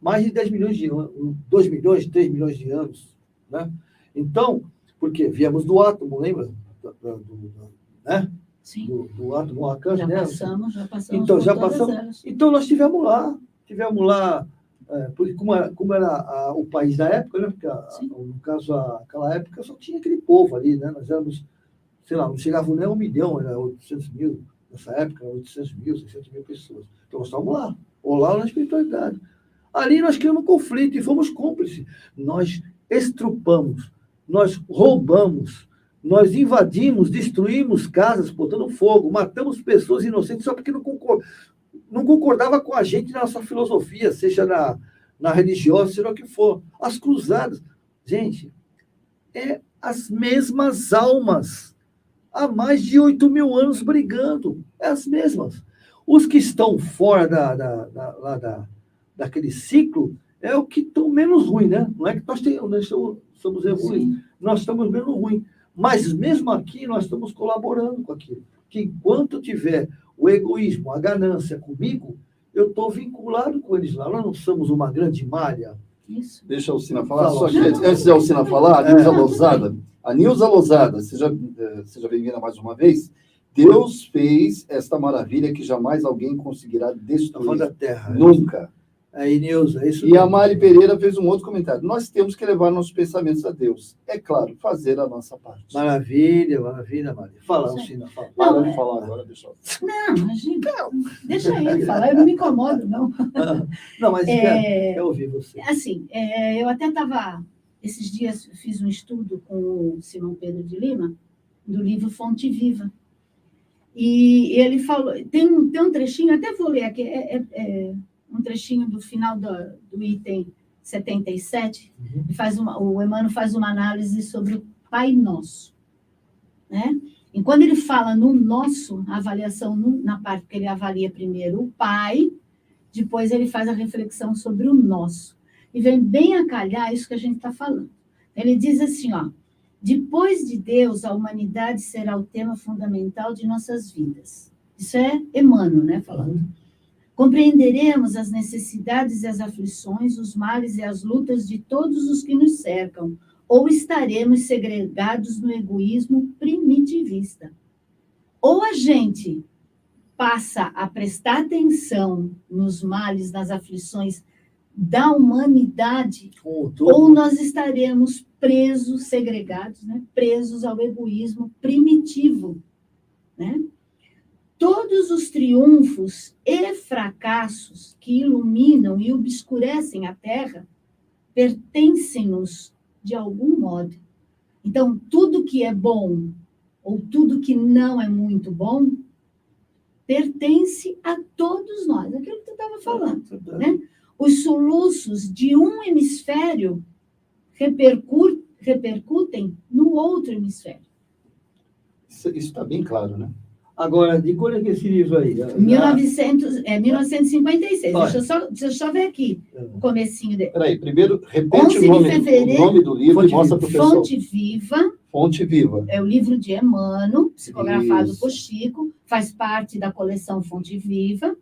S2: mais de 10 milhões de anos, 2 milhões, 3 milhões de anos. Né? Então, Porque viemos do átomo, lembra? Né?
S3: Sim.
S2: Do átomo, o arcanjo,
S3: Já
S2: né?
S3: passamos
S2: Então,
S3: por
S2: já
S3: todas
S2: passamos.
S3: elas.
S2: Então, nós estivemos lá, porque como era o país da época, né? Porque, no caso, aquela época só tinha aquele povo ali, né? Nós éramos, sei lá, não chegava nem a 1 milhão, era 800 mil, nessa época, 800 mil, 600 mil pessoas. Então, nós estávamos lá, ou lá na espiritualidade. Ali nós criamos conflito e fomos cúmplices. Nós estrupamos, nós roubamos, nós invadimos, destruímos casas, botando fogo, matamos pessoas inocentes só porque não concordava com a gente na nossa filosofia, seja na religiosa, seja o que for. As cruzadas, gente, as mesmas almas, há mais de 8.000 anos brigando, as mesmas. Os que estão fora daquele ciclo é o que estão menos ruim, né? Não é que nós somos ruins, nós estamos menos ruim. Mas mesmo aqui nós estamos colaborando com aquilo. Que enquanto tiver o egoísmo, a ganância comigo, eu estou vinculado com eles lá. Nós não somos uma grande malha.
S3: Isso.
S1: Deixa a Alcina falar. Só que antes de a Alcina falar, a Nilza Lousada, seja bem-vinda mais uma vez. Deus fez esta maravilha que jamais alguém conseguirá destruir.
S2: Da terra.
S1: Nunca.
S2: Aí, Nilza, isso.
S1: E a Mari Pereira fez um outro comentário. Nós temos que levar nossos pensamentos a Deus. É claro, fazer a nossa parte.
S2: Maravilha, Mari. Fala, Alcina, fala.
S1: Para de falar agora, deixa eu...
S3: Não, imagina. Deixa ele falar, eu não me incomodo, não.
S2: Não, mas quero ouvir você.
S3: Assim, eu até estava... Esses dias fiz um estudo com o Simão Pedro de Lima, do livro Fonte Viva. E ele falou... Tem um trechinho, até vou ler aqui, um trechinho do final do item 77, o Emmanuel faz uma análise sobre o Pai Nosso. Né? E quando ele fala no nosso, a avaliação na parte que ele avalia primeiro o Pai, depois ele faz a reflexão sobre o nosso. E vem bem a calhar isso que a gente está falando. Ele diz assim, ó, depois de Deus, a humanidade será o tema fundamental de nossas vidas. Isso é Emmanuel, né, falando. Compreenderemos as necessidades e as aflições, os males e as lutas de todos os que nos cercam, ou estaremos segregados no egoísmo primitivista. Ou a gente passa a prestar atenção nos males, nas aflições da humanidade, ou nós estaremos presos, segregados, né? Presos ao egoísmo primitivo, né? Todos os triunfos e fracassos que iluminam e obscurecem a Terra pertencem-nos de algum modo. Então, tudo que é bom ou tudo que não é muito bom pertence a todos nós. Aquilo que tu estava falando, né? Os soluços de um hemisfério repercutem no outro hemisfério.
S1: Isso está bem claro, né?
S2: Agora, de quando é que esse livro aí?
S3: 1956. Deixa eu só ver aqui o comecinho dele.
S1: Peraí, primeiro, repete o nome do livro e mostra para o pessoal.
S3: Fonte Viva.
S1: Fonte Viva.
S3: É o livro de Emmanuel, psicografado por Chico, faz parte da coleção Fonte Viva,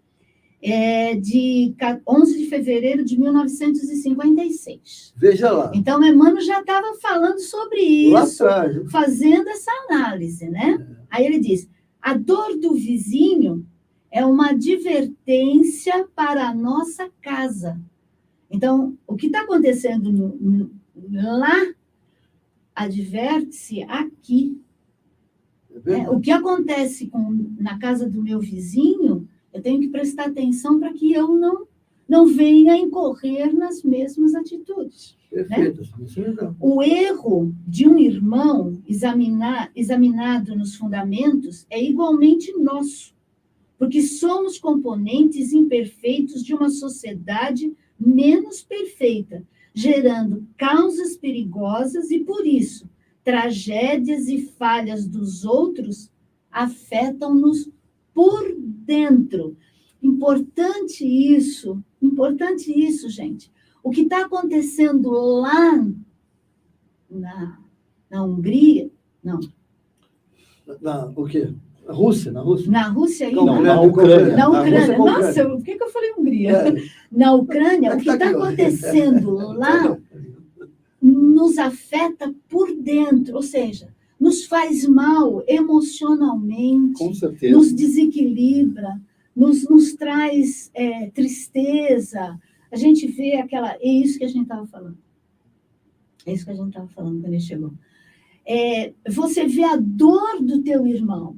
S3: de 11 de fevereiro de 1956.
S2: Veja lá.
S3: Então, Emmanuel já estava falando sobre isso, fazendo essa análise, né? Aí ele diz... A dor do vizinho é uma advertência para a nossa casa. Então, o que está acontecendo lá, adverte-se aqui. O que acontece na casa do meu vizinho, eu tenho que prestar atenção para que eu não venha incorrer nas mesmas atitudes.
S2: Perfeito.
S3: Né? O erro de um irmão examinado nos fundamentos é igualmente nosso, porque somos componentes imperfeitos de uma sociedade menos perfeita, gerando causas perigosas e, por isso, tragédias e falhas dos outros afetam-nos por dentro. Importante isso, gente. O que está acontecendo lá na Hungria, não.
S2: O quê? Na Rússia?
S3: Na Rússia ainda?
S1: Não, na Ucrânia.
S3: Na Ucrânia. Nossa, por que eu falei Hungria? Na Ucrânia, o que está acontecendo lá nos afeta por dentro, ou seja, nos faz mal emocionalmente,
S1: Com certeza.
S3: nos desequilibra, nos traz tristeza. A gente vê aquela... É isso que a gente estava falando. É isso que a gente estava falando quando ele chegou. Você vê a dor do teu irmão,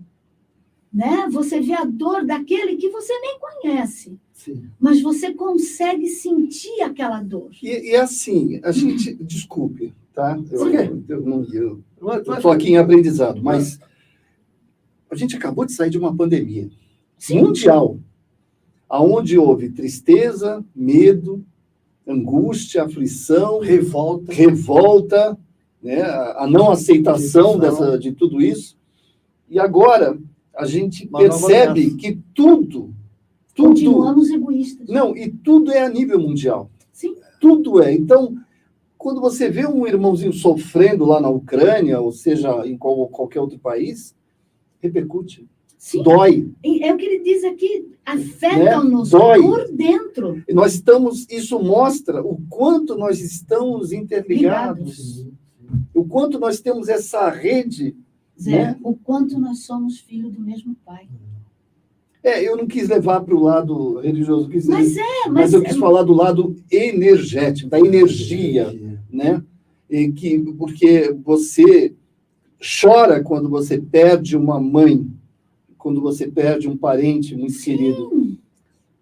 S3: né? Você vê a dor daquele que você nem conhece.
S2: Sim.
S3: Mas você consegue sentir aquela dor.
S1: E assim, a gente... Desculpe, tá? Eu
S2: Não
S1: estou aqui em aprendizado, mas a gente acabou de sair de uma pandemia mundial, onde houve tristeza, medo, angústia, aflição, revolta, né? A não aceitação de tudo isso. E agora a gente percebe que tudo...
S3: Continuamos egoístas.
S1: Não, e tudo é a nível mundial.
S3: Sim.
S1: Tudo é. Então, quando você vê um irmãozinho sofrendo lá na Ucrânia, ou seja, em qualquer outro país, repercute.
S3: Sim.
S1: Dói.
S3: É o que ele diz aqui, afetam-nos por dentro.
S1: Isso mostra o quanto nós estamos interligados, o quanto nós temos essa rede.
S3: Zé,
S1: né?
S3: o quanto nós somos filhos do mesmo pai.
S1: Eu não quis levar para o lado religioso,
S3: mas
S1: eu quis falar do lado energético, da energia, né? Porque você chora quando você perde uma mãe, quando você perde um parente muito querido.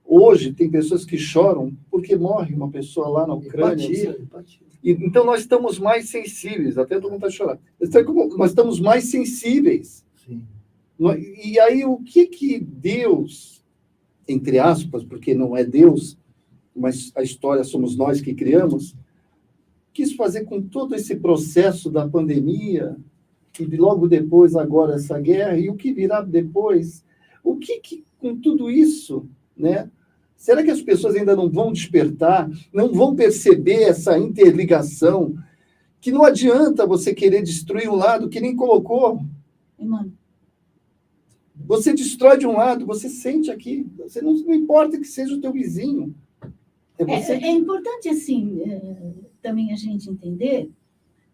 S1: Hoje, tem pessoas que choram porque morre uma pessoa lá na Ucrânia.
S2: Empatia.
S1: Então, nós estamos mais sensíveis, até todo mundo está chorando. Nós estamos mais sensíveis.
S2: Sim.
S1: E aí, o que Deus, entre aspas, porque não é Deus, mas a história somos nós que criamos, quis fazer com todo esse processo da pandemia, e logo depois, agora, essa guerra, e o que virá depois? O que com tudo isso, né? Será que as pessoas ainda não vão despertar, não vão perceber essa interligação, que não adianta você querer destruir um lado que nem colocou.
S3: Mano.
S1: Você destrói de um lado, você sente aqui. Você não importa que seja o teu vizinho.
S3: É importante, assim, também a gente entender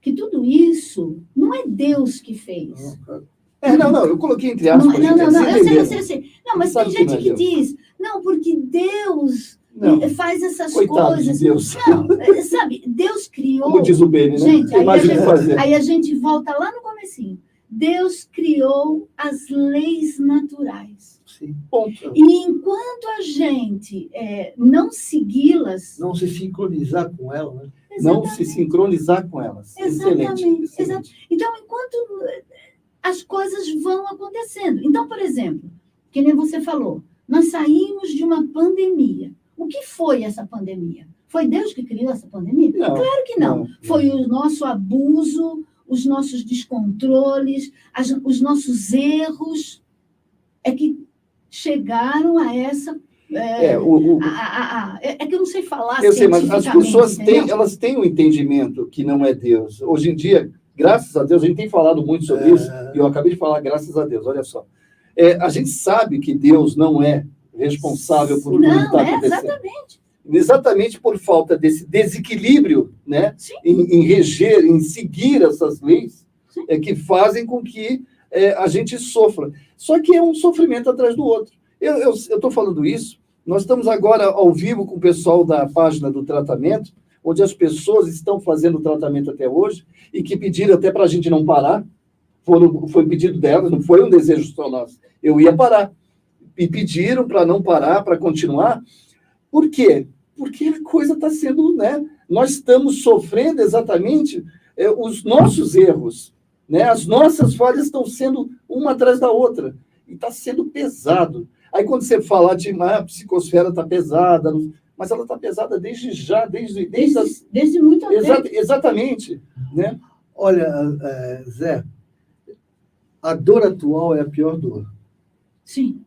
S3: que tudo isso não é Deus que fez.
S1: Não, eu coloquei entre aspas.
S3: Eu sei. Não, mas tem gente que diz, não, porque Deus faz essas
S1: Coitado
S3: coisas.
S1: De Deus.
S3: Não, sabe, Deus criou...
S1: Como diz o Beni, né?
S3: Gente, aí a gente volta lá no comecinho. Deus criou as leis naturais.
S2: Sim, ponto.
S3: E enquanto a gente não segui-las...
S2: Não se sincronizar com ela, né?
S1: Não se sincronizar com elas.
S3: Exatamente. Então, enquanto as coisas vão acontecendo. Então, por exemplo, que nem você falou, nós saímos de uma pandemia. O que foi essa pandemia? Foi Deus que criou essa pandemia?
S1: Não,
S3: claro que não. Foi o nosso abuso, os nossos descontroles, os nossos erros, que chegaram a essa... É que eu não sei falar.
S1: Eu sei, mas as pessoas têm um entendimento que não é Deus. Hoje em dia, graças a Deus, a gente tem falado muito sobre isso, e eu acabei de falar graças a Deus, olha só. A gente sabe que Deus não é responsável por tudo que está acontecendo. Exatamente por falta desse desequilíbrio, né? Em reger, em seguir essas leis, que fazem com que a gente sofra. Só que é um sofrimento atrás do outro. Eu estou falando isso, nós estamos agora ao vivo com o pessoal da página do tratamento, onde as pessoas estão fazendo o tratamento até hoje, e que pediram até para a gente não parar, foi pedido delas, não foi um desejo só nosso, eu ia parar. E pediram para não parar, para continuar. Por quê? Porque a coisa está sendo, né? Nós estamos sofrendo exatamente os nossos erros, né? As nossas falhas estão sendo uma atrás da outra, e está sendo pesado. Aí quando você fala de a psicosfera está pesada, mas ela está pesada desde
S3: muito tempo.
S1: Exatamente, né?
S2: Olha, Zé, a dor atual é a pior dor.
S3: Sim.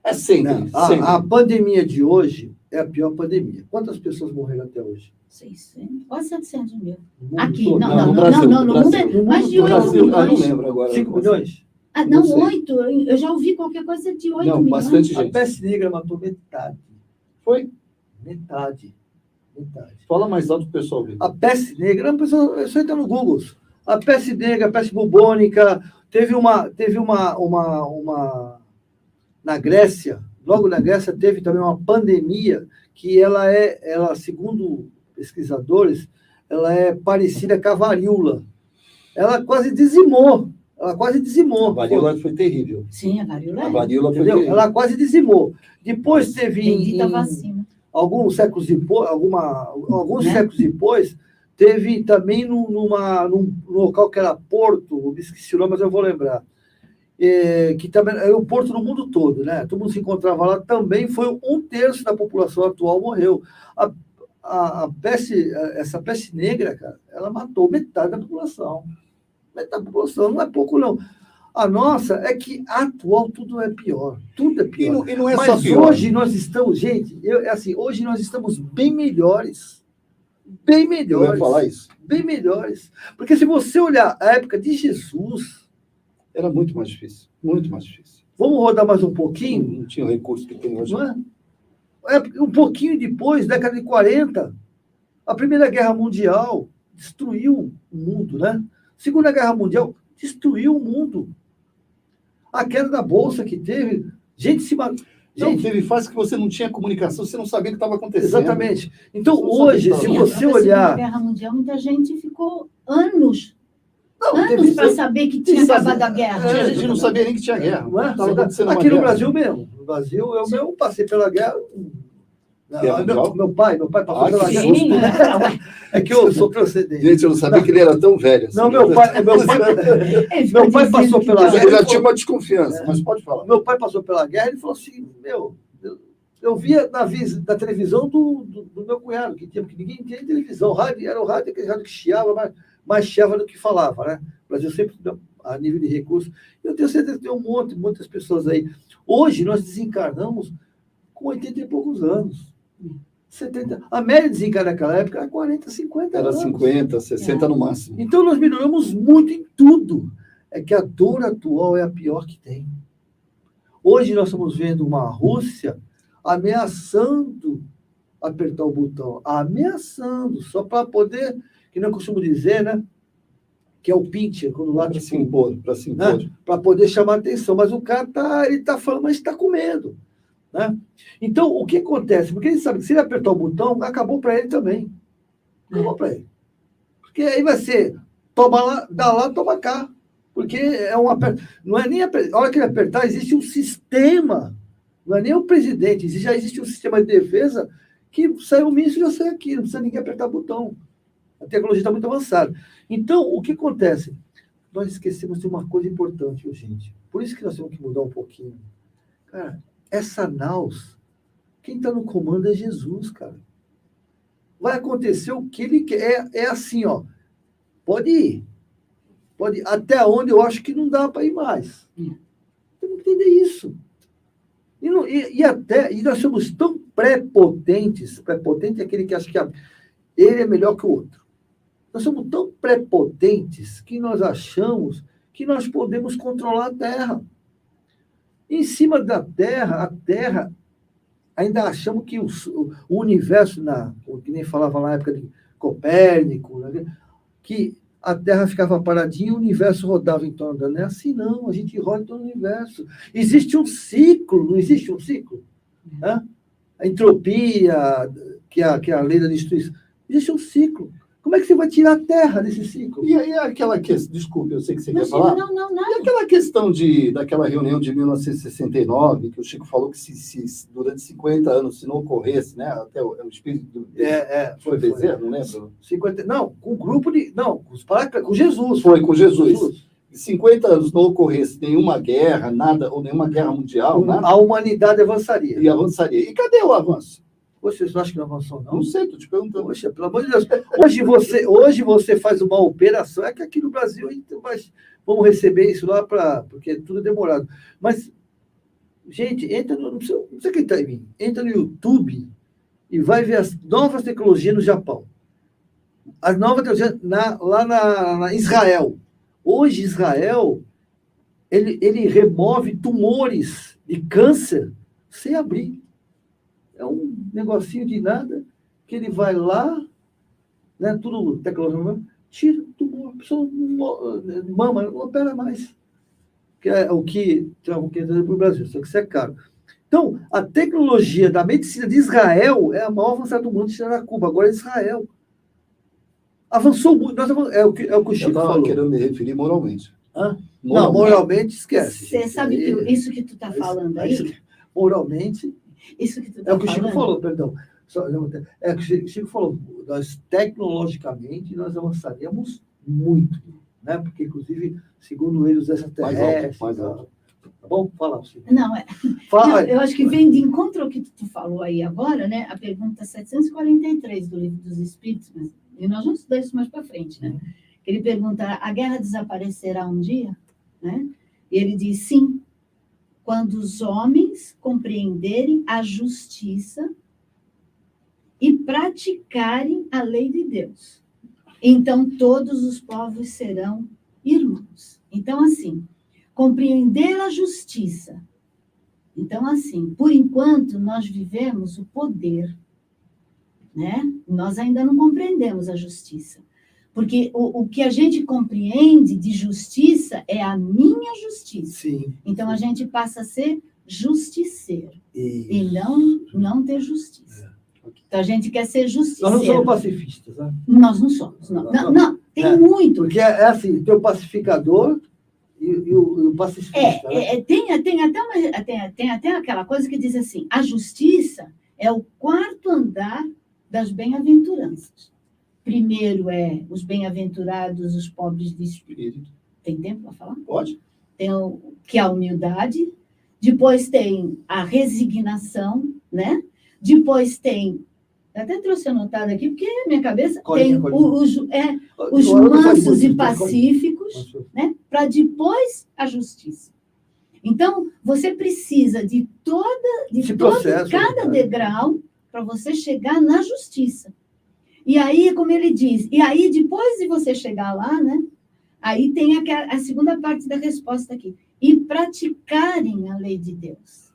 S1: É sempre.
S2: A pandemia de hoje é a pior pandemia. Quantas pessoas morreram até hoje?
S3: 600, quase 700 mil.
S2: Aqui,
S3: no mundo é mais de 8 milhões.
S1: Não lembro agora.
S2: 5 milhões?
S3: Não, 8. Eu já ouvi qualquer coisa de 8 milhões.
S1: Bastante gente.
S2: A peste negra matou metade.
S1: Foi?
S2: Metade. Metade.
S1: Fala mais alto para o pessoal ver.
S2: A peste negra, é só entrar no Google. A peste negra, a peste bubônica, teve uma na Grécia, logo na Grécia teve também uma pandemia que ela, segundo pesquisadores, ela é parecida com a varíola. Ela quase dizimou.
S1: A varíola foi terrível.
S3: Sim, a varíola
S1: A
S3: é.
S1: varíola foi
S2: Entendeu?
S1: terrível.
S2: Ela quase dizimou. Depois teve
S3: Bendita vacina.
S2: alguns séculos depois, alguns
S3: Né?
S2: séculos depois, teve também num local que era Porto, eu me esqueci o nome, mas eu vou lembrar, que também era um porto no mundo todo, né? Todo mundo se encontrava lá, também foi 1/3 da população atual morreu. Essa peste negra, cara, ela matou metade da população. Metade da população, não é pouco, não. A nossa é que atual tudo é pior. Tudo é pior.
S1: E não é
S2: Mas
S1: só pior.
S2: hoje nós estamos, gente, hoje nós estamos bem melhores. Bem
S1: Eu
S2: melhores.
S1: ia falar isso.
S2: Bem melhores. Porque se você olhar a época de Jesus,
S1: Era muito mais difícil. Muito mais difícil.
S2: vamos rodar mais um pouquinho,
S1: Não tinha o recurso que tem hoje.
S2: não é? Um pouquinho depois, década de 40, a Primeira Guerra Mundial destruiu o mundo, né? Segunda Guerra Mundial destruiu o mundo. A queda da Bolsa que teve, gente se matou.
S1: Não, teve fase que você não tinha comunicação, você não sabia o que estava acontecendo.
S2: Exatamente. Então,
S1: Você não
S2: hoje,
S1: sabia
S2: se
S1: o que
S3: Na
S2: você
S3: Segunda
S2: olhar...
S3: Guerra Mundial, muita gente ficou anos
S2: Não,
S3: para saber que tinha acabado a guerra.
S1: A gente não sabia nem que tinha guerra.
S2: Não é?
S1: Estava acontecendo uma
S2: Aqui no
S1: guerra.
S2: Brasil mesmo. No Brasil, eu mesmo passei pela guerra.
S1: Guerra mundial?
S2: Meu pai passou
S1: Ah,
S2: pela
S1: que
S2: guerra.
S3: Sim,
S2: É que eu sou procedente.
S1: Gente, eu não sabia que ele era tão velho. Assim.
S2: Não, meu pai
S3: Meu
S2: pai passou pela
S1: Mas
S2: guerra.
S1: eu já tinha uma desconfiança, mas pode falar.
S2: Meu pai passou pela guerra e falou assim, eu via na televisão do meu cunhado, que ninguém tinha televisão, era o rádio, aquele rádio que chiava, mais chiava do que falava, né? O Brasil sempre, a nível de recursos. Eu tenho certeza que tem muitas pessoas aí. Hoje, nós desencarnamos com 80 e poucos anos. 70. A média de desencarne naquela época era 40, 50
S1: Era
S2: anos.
S1: 50, 60 no máximo.
S2: Então, nós melhoramos muito em tudo. É que a dor atual é a pior que tem. Hoje, nós estamos vendo uma Rússia ameaçando apertar o botão. Ameaçando, só para poder, que não costumo dizer, né? Que é o pincher, quando lá
S1: Para se impor,
S2: né? Para poder chamar atenção. Mas o cara está falando, mas está com medo. Né? Então, o que acontece? Porque ele sabe que se ele apertar o botão, acabou para ele também. Acabou para ele. Porque aí vai ser, toma lá, dá lá, toma cá. Porque é um aperto. Não é nem apertar. A hora que ele apertar, existe um sistema. Não é nem o presidente. Já existe um sistema de defesa que sai um míssil e já sai aqui. Não precisa ninguém apertar o botão. A tecnologia está muito avançada. Então, o que acontece? Nós esquecemos de uma coisa importante, gente. Por isso que nós temos que mudar um pouquinho. Cara, essa naus, quem está no comando é Jesus, cara. Vai acontecer o que ele quer. É assim, ó. Pode ir. Pode ir. Até onde eu acho que não dá para ir mais. Temos que entender isso. E nós somos tão prepotentes. Prepotente é aquele que acha que ele é melhor que o outro. Nós somos tão prepotentes que nós achamos que nós podemos controlar a Terra. Em cima da Terra, a Terra, ainda achamos que o universo, que nem falava na época de Copérnico, né, que a Terra ficava paradinha e o universo rodava em torno dela. Não é assim, não. A gente roda em torno do universo. Existe um ciclo, não existe um ciclo? Né? A entropia, que é a lei da destruição. Existe um ciclo. Como é que você vai tirar a Terra desse ciclo?
S1: E aí aquela questão, desculpe, eu sei que você quer
S3: Imagina,
S1: falar.
S3: não.
S1: E aquela questão daquela reunião de 1969, que o Chico falou que se durante 50 anos, se não ocorresse, né, até o espírito foi Bezerra, não lembro?
S2: 50, não, com o grupo de... Não, com Jesus.
S1: Foi com Jesus. 50 anos não ocorresse nenhuma guerra, nada, ou nenhuma guerra mundial, nada,
S2: A humanidade avançaria.
S1: e avançaria. E cadê o avanço?
S2: Vocês não acham que não avançou, não?
S1: Não sei, estou te perguntando.
S2: Poxa, pelo amor de Deus. Hoje você faz uma operação, é que aqui no Brasil então, vamos receber isso lá porque é tudo demorado. Mas, gente, não precisa acreditar em mim. Entra no YouTube e vai ver as novas tecnologias no Japão. As novas tecnologias lá na Israel. Hoje, Israel, ele remove tumores de câncer sem abrir. É um negocinho de nada que ele vai lá, né, tudo tecnologia, tira o tumor, a pessoa mama, não opera mais. Que é o que estão querendo para o Brasil, só que isso é caro. Então, a tecnologia da medicina de Israel é a maior avançada do mundo, tirando a Cuba, agora é Israel. Avançou muito, é o que o Chico falou.
S1: Eu estava querendo me referir moralmente.
S2: Hã? Não, moralmente esquece.
S3: Você sabe que isso que tu está falando aí?
S2: Moralmente,
S3: Isso que tu tá
S2: é o que o Chico
S3: falando?
S2: falou, perdão. É o que o Chico falou, nós tecnologicamente nós avançaríamos muito, né? Porque, inclusive, segundo ele, os extraterrestres...
S1: Mais alto.
S2: Tá bom? Fala, Chico.
S3: Não,
S2: Fala.
S3: não, eu acho que vem de encontro ao que tu falou aí agora, né? A pergunta 743 do Livro dos Espíritos, e nós vamos estudar isso mais para frente, né? Que ele pergunta, a guerra desaparecerá um dia? Né? E ele diz, sim, quando os homens compreenderem a justiça e praticarem a lei de Deus. Então, todos os povos serão irmãos. Então, assim, compreender a justiça. Então, assim, por enquanto, nós vivemos o poder, né? Nós ainda não compreendemos a justiça. Porque o que a gente compreende de justiça é a minha justiça.
S2: Sim.
S3: Então, a gente passa a ser justiceiro e não ter justiça. Então, a gente quer ser justiceiro.
S2: Nós não somos pacifistas, né?
S3: Nós não somos. Não, tem muito.
S2: Porque é assim, tem o pacificador e o pacifista. Né?
S3: Tem até aquela coisa que diz assim, a justiça é o quarto andar das bem-aventuranças. Primeiro é os bem-aventurados, os pobres de espírito. Tem tempo para falar?
S1: Pode.
S3: Tem que é a humildade. Depois tem a resignação, né? Depois tem... Eu até trouxe anotado aqui, porque na minha cabeça tem os mansos e pacíficos, né? Para depois a justiça. Então, você precisa de cada degrau para você chegar na justiça. E aí, como ele diz, e aí depois de você chegar lá, né? Aí tem a segunda parte da resposta aqui. E praticarem a lei de Deus.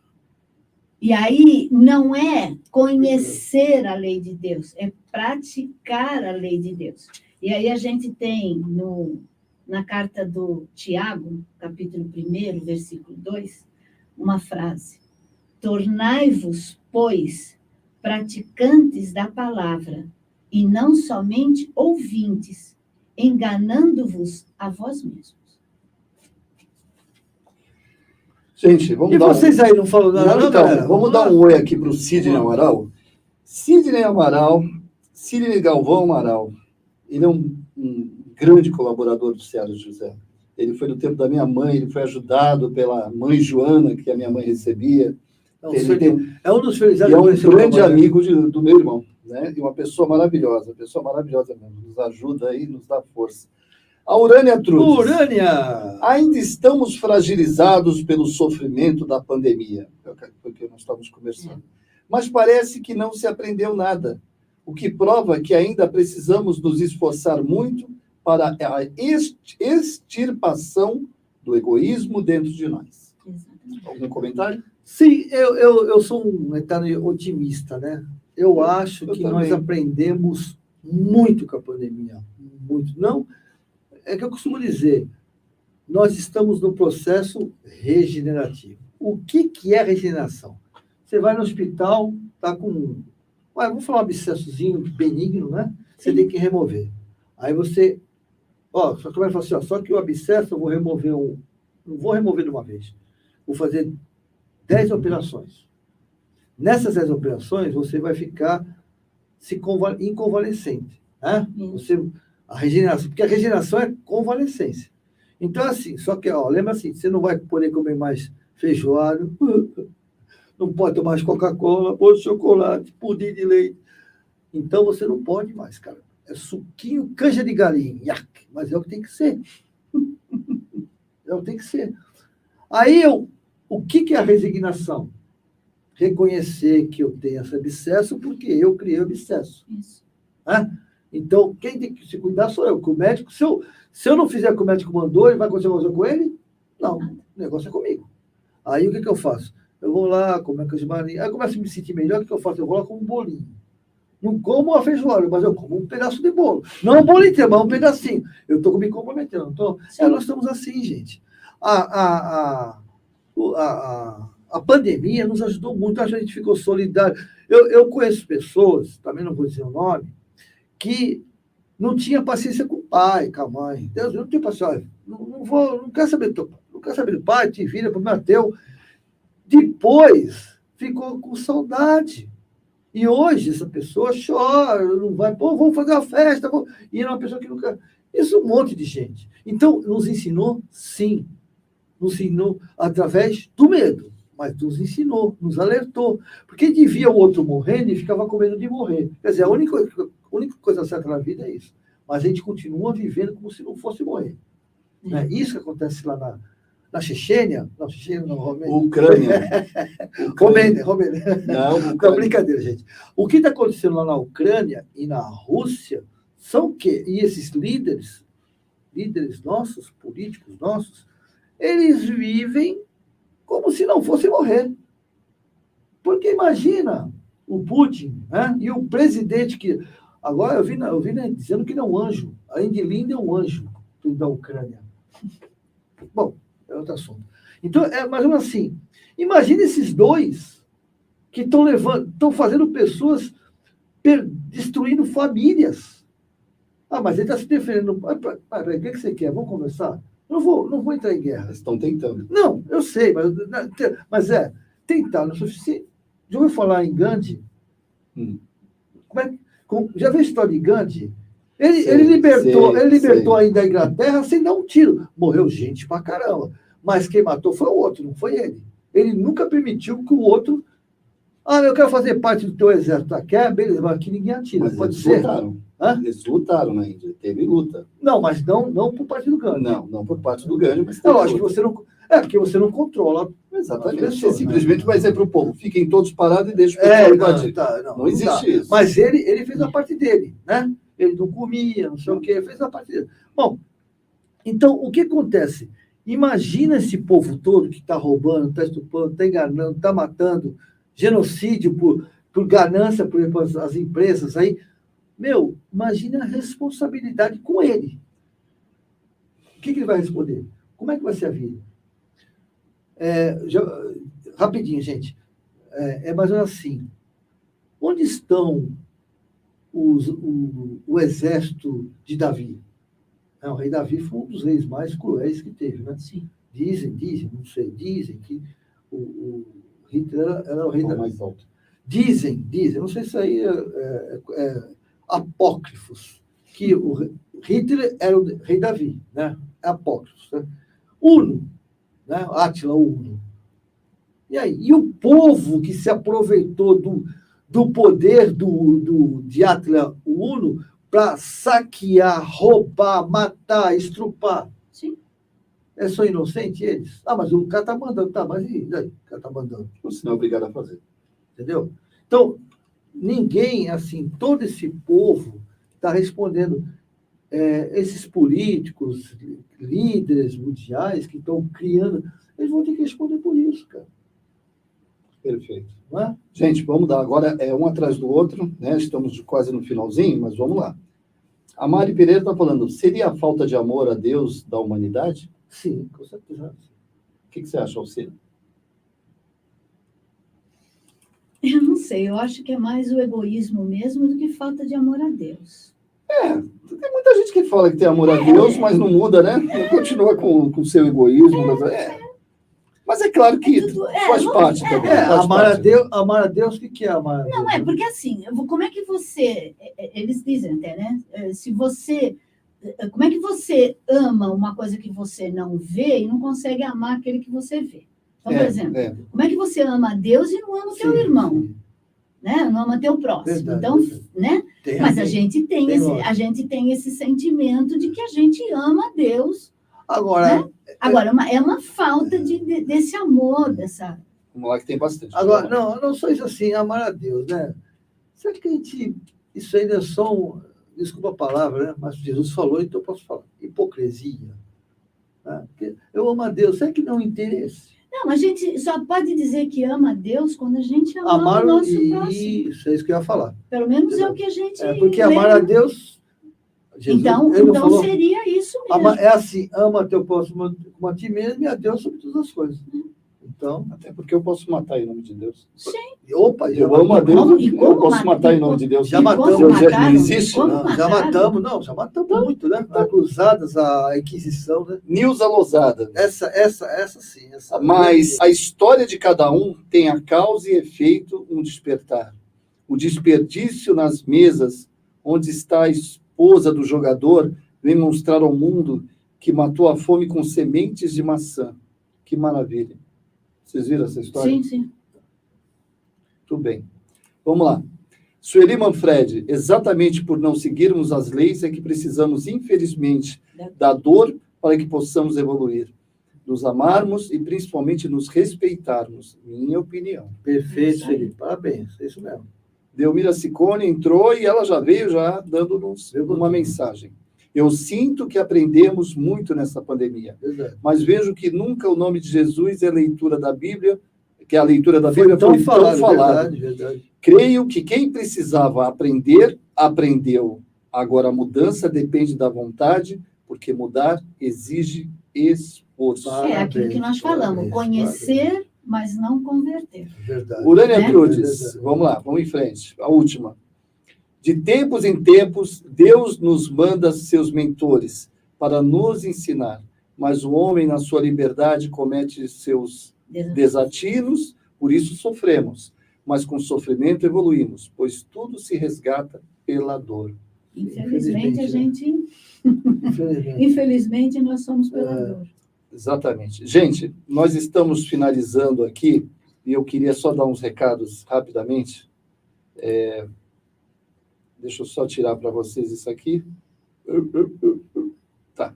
S3: E aí não é conhecer a lei de Deus, é praticar a lei de Deus. E aí a gente tem na carta do Tiago, capítulo 1, versículo 2, uma frase. Tornai-vos, pois, praticantes da palavra, e não somente ouvintes, enganando-vos a vós mesmos.
S1: Gente, vamos dar
S2: vocês aí não falam nada, não,
S1: então,
S2: galera?
S1: vamos dar um oi aqui para o Sidney Amaral. Sidney Galvão Amaral. Ele é um grande colaborador do Seara José. Ele foi no tempo da minha mãe, ele foi ajudado pela mãe Joana, que a minha mãe recebia.
S2: É um dos felizardos.
S1: E é um grande amigo do meu irmão, né? E uma pessoa maravilhosa mesmo. Nos ajuda aí, nos dá força. A Urânia Trudes.
S2: Urânia!
S1: Ainda estamos fragilizados pelo sofrimento da pandemia, foi o que nós estávamos conversando. Mas parece que não se aprendeu nada, o que prova que ainda precisamos nos esforçar muito para a extirpação do egoísmo dentro de nós.
S3: Exatamente.
S1: Algum comentário?
S2: Sim, eu sou um eterno otimista, né? Eu acho que
S1: também.
S2: nós aprendemos muito com a pandemia. Muito. Não, é que eu costumo dizer, nós estamos no processo regenerativo. O que é regeneração? Você vai no hospital, está com... vamos falar um abscessozinho benigno, né? Você tem que remover. Aí você... só que vai falar assim, só que o abscesso eu vou remover não vou remover de uma vez. Vou fazer 10 operações. Nessas 10 operações, você vai ficar inconvalescente. Né? A regeneração, porque a regeneração é convalescência. Então, assim, só que, lembra assim, você não vai poder comer mais feijoada, não pode tomar mais Coca-Cola, bolo de chocolate, pudim de leite. Então, você não pode mais, cara. É suquinho, canja de galinha, mas é o que tem que ser. É o que tem que ser. Aí, o que é a resignação? Reconhecer que eu tenho esse abscesso porque eu criei o abscesso.
S3: Isso.
S2: Então, quem tem que se cuidar sou eu. Que o médico, se eu não fizer o que o médico mandou, ele vai acontecer uma coisa com ele? Não, o negócio é comigo. Aí, o que eu faço? Eu vou lá, como é que eu marinho? Aí eu começo a me sentir melhor, o que eu faço? Eu vou lá com um bolinho. Não como a feijoada, mas eu como um pedaço de bolo. Não um bolo inteiro, mas um pedacinho. Eu estou me comprometendo. Então, nós estamos assim, gente. A pandemia nos ajudou muito, a gente ficou solidário. Eu conheço pessoas, também não vou dizer o nome, que não tinha paciência com o pai, com a mãe. Deus, eu não tenho paciência. Não quero saber do teu pai. Não quero saber do pai, te vira, problema teu. Depois ficou com saudade. E hoje essa pessoa chora, não vai, pô, vamos fazer uma festa. E é uma pessoa que nunca. Isso é um monte de gente. Então, nos ensinou, sim. Nos ensinou através do medo, mas nos ensinou, nos alertou. Porque ele via o outro morrendo e ficava com medo de morrer. Quer dizer, a única coisa certa na vida é isso. Mas a gente continua vivendo como se não fosse morrer. Né? Isso que acontece lá na Chechênia. Não, Chechênia não, Romênia.
S1: Ucrânia.
S2: Romênia.
S1: Não,
S2: Não, brincadeira, gente. O que está acontecendo lá na Ucrânia e na Rússia são o quê? E esses líderes nossos, políticos nossos, eles vivem como se não fosse morrer. Porque imagina o Putin, né? E o presidente que... Agora eu vi dizendo que ele é um anjo. A Indilinde é um anjo da Ucrânia. Bom, é outro assunto. Então, é mais ou menos assim. Imagina esses dois que estão fazendo pessoas destruindo famílias. Ah, mas ele está se defendendo. O que você quer? Vamos conversar? Não vou entrar em guerra.
S1: Eles estão tentando.
S2: Não, eu sei, mas tentar não é suficiente. Já ouviu falar em Gandhi? Já viu a história de Gandhi? Ele libertou ainda a Inglaterra sem dar um tiro. Morreu gente pra caramba. Mas quem matou foi o outro, não foi ele. Ele nunca permitiu que o outro... Ah, eu quero fazer parte do teu exército. Tá? Quer? Beleza, mas aqui ninguém atira.
S1: Mas
S2: pode
S1: eles
S2: ser?
S1: lutaram.
S2: Hã?
S1: Eles lutaram na Índia. Teve luta.
S2: Não, mas não por parte do Gandhi.
S1: Não por parte do Gandhi, mas
S2: É
S1: teve
S2: lógico que
S1: luta.
S2: você não... É, porque você não controla.
S1: Exatamente.
S2: as pessoas,
S1: Você simplesmente vai dizer para o povo, fiquem todos parados e deixem o
S2: É,
S1: pessoal invadir. Não existe
S2: dá.
S1: isso.
S2: Mas ele fez a parte dele, né? Ele não comia, não sei o quê, fez a parte dele. Bom, então, o que acontece? Imagina esse povo todo que está roubando, está estuprando, está enganando, está matando, genocídio por ganância, por exemplo, as empresas aí. Meu, imagina a responsabilidade com ele. O que ele vai responder? Como é que vai ser a vida? Rapidinho, gente. É mais ou menos assim. Onde estão o exército de Davi? O rei Davi foi um dos reis mais cruéis que teve, né?
S3: Sim.
S2: Dizem, não sei, dizem que o Hitler era o rei Davi.
S1: Mais alto.
S2: Dizem, não sei se isso aí é apócrifos, que o Hitler era o rei Davi, né? Apócrifos, né? Uno, né? Átila Uno. E aí? E o povo que se aproveitou do poder de Átila Uno para saquear, roubar, matar, estrupar.
S3: Sim.
S2: É só inocente eles? Ah, mas o cara está mandando. Tá, mas e daí? O cara está mandando.
S1: Você não é obrigado a fazer.
S2: Entendeu? Então, ninguém, assim, todo esse povo está respondendo. Esses políticos, líderes mundiais que estão criando, eles vão ter que responder por isso, cara.
S1: Perfeito.
S2: Não é?
S1: Gente, vamos dar agora um atrás do outro, né? Estamos quase no finalzinho, mas vamos lá. A Mari Pereira está falando, seria a falta de amor a Deus da humanidade?
S2: Sim, com certeza.
S1: O que você acha, Alcina?
S3: Eu não sei, eu acho que é mais o egoísmo mesmo do que falta de amor a Deus.
S1: Tem muita gente que fala que tem amor a Deus, mas não muda, né? Continua com o seu egoísmo. Mas é claro que faz parte também.
S2: Amar a Deus, o que é amar a Deus?
S3: Não, porque assim, como é que você... Eles dizem até, né? Como é que você ama uma coisa que você não vê e não consegue amar aquele que você vê? Então, por exemplo, como é que você ama a Deus e não ama o teu irmão? Né? Não ama teu próximo.
S2: Verdade,
S3: então,
S2: verdade.
S3: né? Mas a gente tem esse sentimento de que a gente ama a Deus.
S2: Agora,
S3: né? Agora é uma falta desse amor, dessa...
S1: Vamos lá que tem bastante.
S2: Agora, não só isso assim, amar a Deus, né? Será que a gente... Isso ainda é só desculpa a palavra, né? Mas Jesus falou, então eu posso falar. Hipocrisia. Né? Porque eu amo a Deus. Será que não é um interesse?
S3: Não, a gente só pode dizer que ama a Deus quando a gente ama
S2: Amar
S3: o nosso
S2: e
S3: próximo.
S2: isso, é isso que eu ia falar.
S3: Pelo menos é o que a gente
S2: Porque amar a
S3: lembra.
S2: Deus, Jesus,
S3: Então
S2: ele não falou,
S3: seria isso mesmo.
S2: é assim, ama teu próximo como a ti mesmo e a Deus sobre todas as coisas. Então,
S1: Até porque eu posso matar em nome de Deus.
S3: Sim.
S2: opa,
S1: Eu amo a Deus,
S3: como- e como
S1: eu posso matar em nome de Deus.
S2: Já matamos.
S1: Deus já
S3: mataram?
S1: não existe.
S3: Como
S1: Né?
S2: já
S3: mataram?
S2: matamos muito, né? As cruzadas, a Inquisição, né?
S1: Nilza Lozada.
S2: Essa sim.
S1: Mas a história de cada um tem a causa e efeito um despertar. O desperdício nas mesas, onde está a esposa do jogador, vem mostrar ao mundo que matou a fome com sementes de maçã. Que maravilha. Vocês viram essa história?
S3: Sim, sim.
S1: Tudo bem. Vamos lá. Sueli Manfred, exatamente por não seguirmos as leis é que precisamos, infelizmente, da dor para que possamos evoluir. Nos amarmos e principalmente nos respeitarmos. Minha opinião.
S2: Perfeito,
S3: Isso aí.
S2: Felipe. Parabéns. É isso mesmo.
S1: Delmira Ciccone entrou e ela já veio dando-nos uma mensagem. Eu sinto que aprendemos muito nessa pandemia,
S2: Verdade.
S1: mas vejo que nunca o nome de Jesus e a leitura da Bíblia, que a leitura da
S2: Foi
S1: Bíblia
S2: tão
S1: foi tão falada.
S2: Verdade.
S1: Creio que quem precisava aprender, aprendeu. Agora, a mudança depende da vontade, porque mudar exige esforço.
S2: Parabéns,
S3: É aquilo que nós falamos,
S2: parabéns,
S3: conhecer, mas não converter.
S2: Verdade.
S1: Urânia
S3: Né?
S1: Trudes,
S2: Verdade.
S1: vamos lá, vamos em frente. A última. De tempos em tempos, Deus nos manda seus mentores para nos ensinar, mas o homem, na sua liberdade, comete seus desatinos, por isso sofremos. Mas com sofrimento evoluímos, pois tudo se resgata pela dor.
S3: Infelizmente,
S2: Infelizmente.
S3: Infelizmente, nós somos pela dor.
S1: Exatamente. Gente, nós estamos finalizando aqui, e eu queria só dar uns recados rapidamente. Deixa eu só tirar para vocês isso aqui. Tá.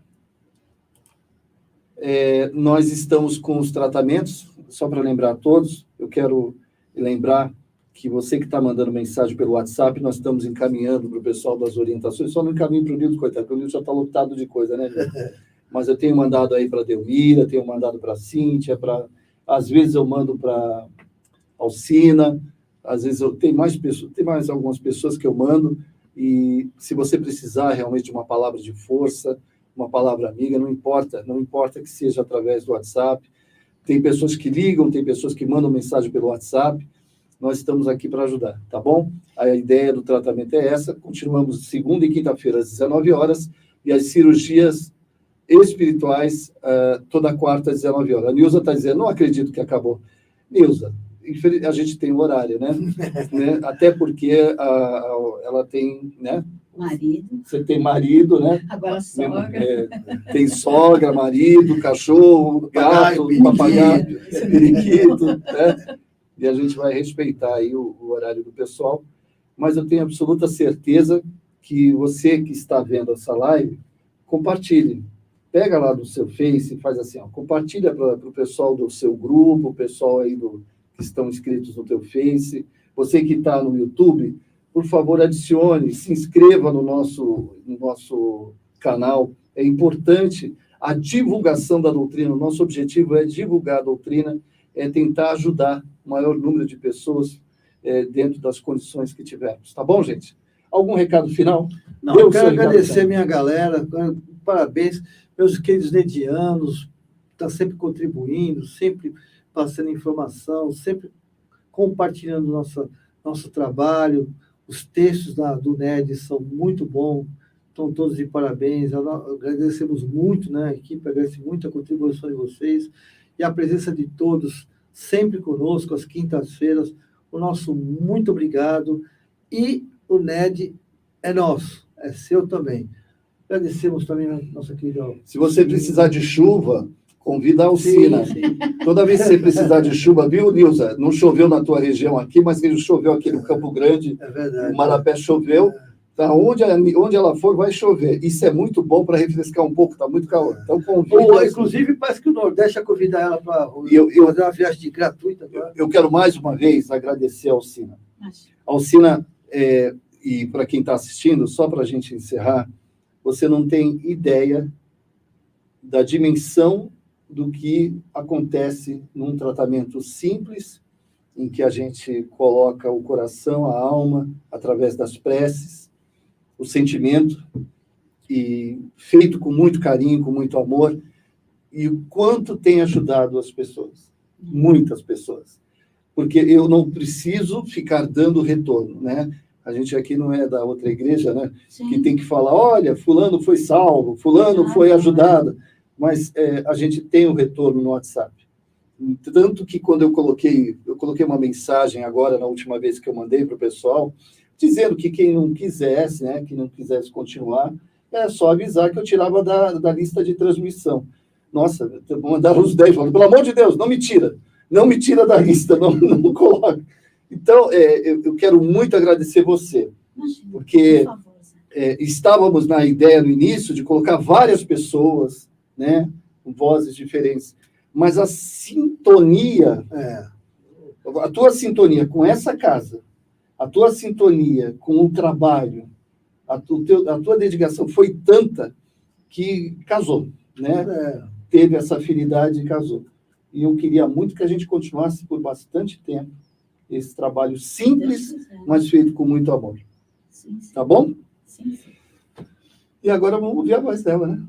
S1: Nós estamos com os tratamentos, só para lembrar a todos, eu quero lembrar que você que está mandando mensagem pelo WhatsApp, nós estamos encaminhando para o pessoal das orientações, só não encaminho para o Nildo, coitado, porque o Nildo já está lotado de coisa, né, Nildo? Mas eu tenho mandado aí para a Delmira, tenho mandado para a Cíntia, às vezes eu mando para Alcina, às vezes eu tenho mais algumas pessoas que eu mando, e se você precisar realmente de uma palavra de força, uma palavra amiga, não importa que seja através do WhatsApp. Tem pessoas que ligam, tem pessoas que mandam mensagem pelo WhatsApp, nós estamos aqui para ajudar, tá bom? A ideia do tratamento é essa, continuamos segunda e quinta-feira às 19 horas, e as cirurgias espirituais toda quarta às 19 horas. A Nilza está dizendo, não acredito que acabou. Nilza, a gente tem um horário, né? Até porque ela tem, né?
S3: Marido.
S1: Você tem marido, né?
S3: Agora sogra.
S1: Tem sogra, marido, cachorro, gato, papagaio, periquito, né? E a gente vai respeitar aí o horário do pessoal, mas eu tenho absoluta certeza que você que está vendo essa live, compartilhe. Pega lá no seu Face e faz assim, compartilha para o pessoal do seu grupo, o pessoal aí que estão inscritos no teu Face. Você que está no YouTube, por favor, adicione, se inscreva no nosso canal. É importante a divulgação da doutrina. O nosso objetivo é divulgar a doutrina, é tentar ajudar o maior número de pessoas dentro das condições que tivermos. Tá bom, gente? Algum recado final?
S2: Não, eu quero agradecer a minha galera, parabéns, meus queridos nedianos, está sempre contribuindo, sempre passando informação, sempre compartilhando nosso trabalho. Os textos do NED são muito bons, estão todos de parabéns. Agradecemos muito, né, a equipe agradece muito a contribuição de vocês e a presença de todos sempre conosco, às quintas-feiras. O nosso muito obrigado. E o NED é nosso, é seu também. Agradecemos também a nossa querida...
S1: Se você precisar de chuva, convida a Alcina.
S2: Sim.
S1: Toda vez que você precisar de chuva, viu, Nilza? Não choveu na tua região aqui, mas choveu aqui no Campo Grande,
S2: É verdade.
S1: o Marapé choveu. Tá, onde ela for, vai chover. Isso é muito bom para refrescar um pouco, está muito calor. Então, convida.
S2: Inclusive, parece que o Nordeste ia convidar ela para fazer uma viagem gratuita.
S1: Eu quero mais uma vez agradecer a Alcina. Alcina, e para quem está assistindo, só para a gente encerrar, você não tem ideia da dimensão do que acontece num tratamento simples, em que a gente coloca o coração, a alma, através das preces, o sentimento, e feito com muito carinho, com muito amor, e o quanto tem ajudado as pessoas, muitas pessoas. Porque eu não preciso ficar dando retorno, né? A gente aqui não é da outra igreja, né?
S3: Sim.
S1: Que tem que falar, olha, fulano foi salvo, fulano foi ajudado, mas a gente tem o retorno no WhatsApp. Tanto que quando eu coloquei uma mensagem agora, na última vez que eu mandei para o pessoal, dizendo que quem não quisesse, né, que não quisesse continuar, é só avisar que eu tirava da lista de transmissão. Nossa, mandaram os 10, falando, pelo amor de Deus, não me tira da lista, não coloca. Então, eu quero muito agradecer você,
S3: Imagina,
S1: porque
S3: por favor,
S1: estávamos na ideia no início de colocar várias pessoas, né, com vozes diferentes, mas a sintonia, a tua sintonia com essa casa, a tua sintonia com o trabalho, a tua dedicação foi tanta que casou, né? Teve essa afinidade e casou. E eu queria muito que a gente continuasse por bastante tempo esse trabalho simples, mas feito com muito amor.
S3: Sim, sim.
S1: Tá bom?
S3: Sim, sim.
S1: E agora vamos ouvir a voz dela, né?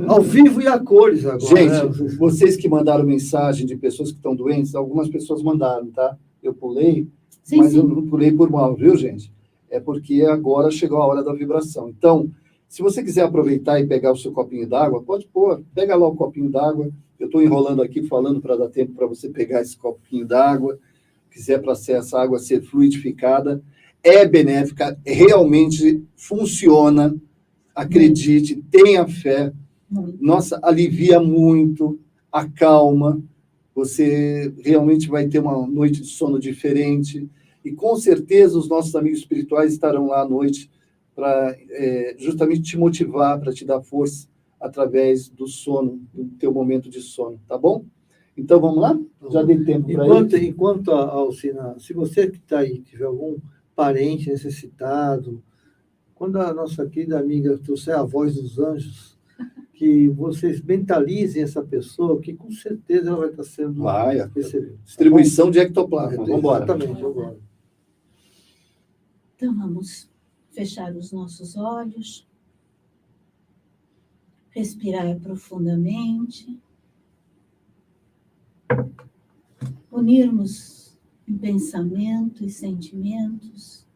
S2: Ao vivo e a cores agora.
S1: Gente,
S2: né?
S1: vocês que mandaram mensagem de pessoas que estão doentes, algumas pessoas mandaram, tá? Eu pulei,
S3: Sim,
S1: mas
S3: sim.
S1: eu não pulei por mal, viu, gente? É porque agora chegou a hora da vibração. Então, se você quiser aproveitar e pegar o seu copinho d'água, pode pôr, pega lá o copinho d'água. Eu estou enrolando aqui, falando para dar tempo para você pegar esse copinho d'água. Quiser para essa água ser fluidificada, é benéfica, realmente funciona. Acredite, tenha fé.
S3: Muito.
S1: Nossa, alivia muito, acalma. Você realmente vai ter uma noite de sono diferente. E com certeza os nossos amigos espirituais estarão lá à noite para justamente te motivar, para te dar força através do sono, do teu momento de sono, tá bom? Então vamos lá? Já dei tempo para ele.
S2: Enquanto Alcina, se você que está aí tiver algum parente necessitado, quando a nossa querida amiga trouxer a voz dos anjos, que vocês mentalizem essa pessoa, que com certeza ela vai estar sendo recebida.
S1: Distribuição de ectoplasma. Vamos embora.
S2: Exatamente, agora.
S3: Então, vamos fechar os nossos olhos, respirar profundamente, unirmos em pensamento e sentimentos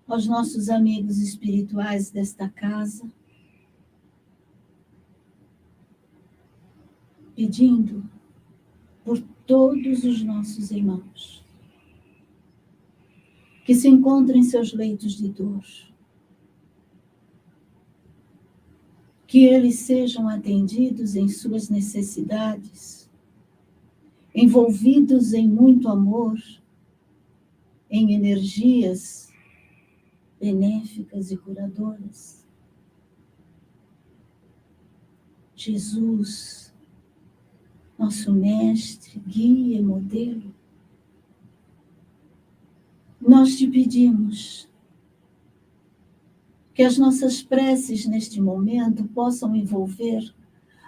S3: aos nossos amigos espirituais desta casa, pedindo por todos os nossos irmãos que se encontram em seus leitos de dor, que eles sejam atendidos em suas necessidades, envolvidos em muito amor, em energias benéficas e curadoras. Jesus, nosso mestre, guia e modelo, nós te pedimos que as nossas preces neste momento possam envolver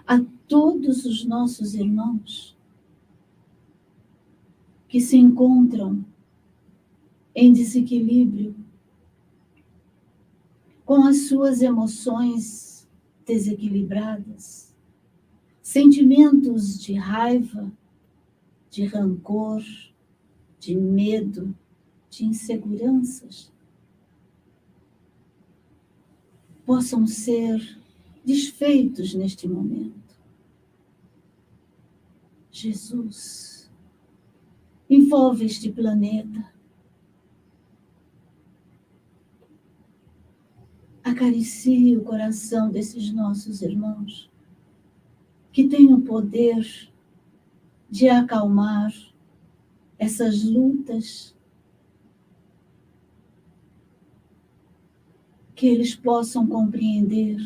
S3: a todos os nossos irmãos que se encontram em desequilíbrio, com as suas emoções desequilibradas, sentimentos de raiva, de rancor, de medo, de inseguranças, possam ser desfeitos neste momento. Jesus, envolve este planeta, acaricie o coração desses nossos irmãos, que têm o poder de acalmar essas lutas, que eles possam compreender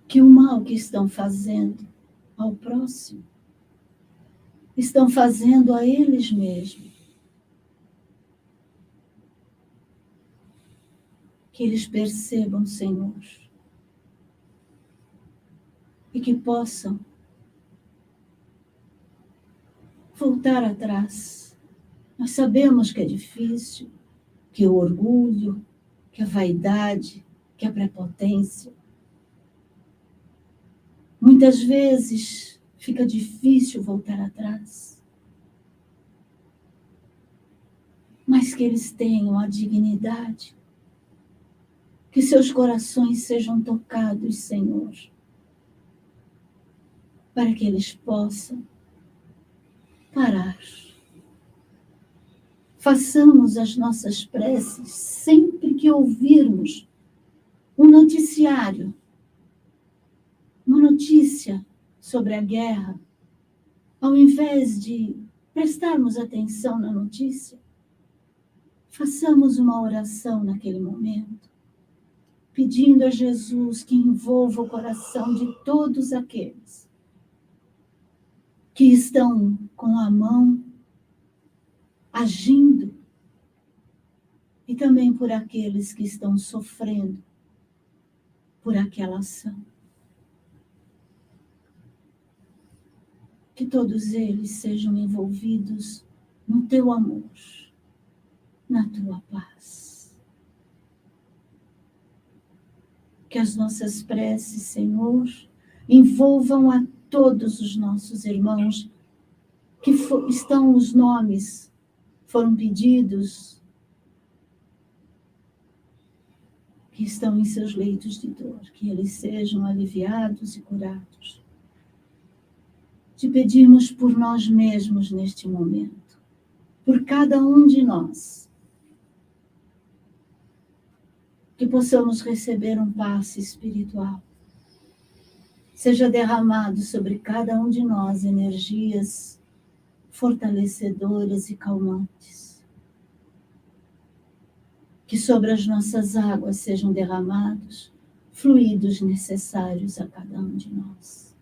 S3: que o mal que estão fazendo ao próximo, estão fazendo a eles mesmos. Que eles percebam, Senhor, e que possam voltar atrás. Nós sabemos que é difícil, que o orgulho, que a vaidade, que a prepotência. Muitas vezes fica difícil voltar atrás. Mas que eles tenham a dignidade, que seus corações sejam tocados, Senhor, para que eles possam parar. Façamos as nossas preces sempre que ouvirmos um noticiário, uma notícia sobre a guerra, ao invés de prestarmos atenção na notícia, façamos uma oração naquele momento, pedindo a Jesus que envolva o coração de todos aqueles que estão com a mão agindo e também por aqueles que estão sofrendo por aquela ação. Que todos eles sejam envolvidos no teu amor, na tua paz. Que as nossas preces, Senhor, envolvam a todos os nossos irmãos que estão os nomes, foram pedidos, que estão em seus leitos de dor, que eles sejam aliviados e curados. Te pedimos por nós mesmos neste momento, por cada um de nós, que possamos receber um passe espiritual. Seja derramado sobre cada um de nós energias fortalecedoras e calmantes. Que sobre as nossas águas sejam derramados fluidos necessários a cada um de nós.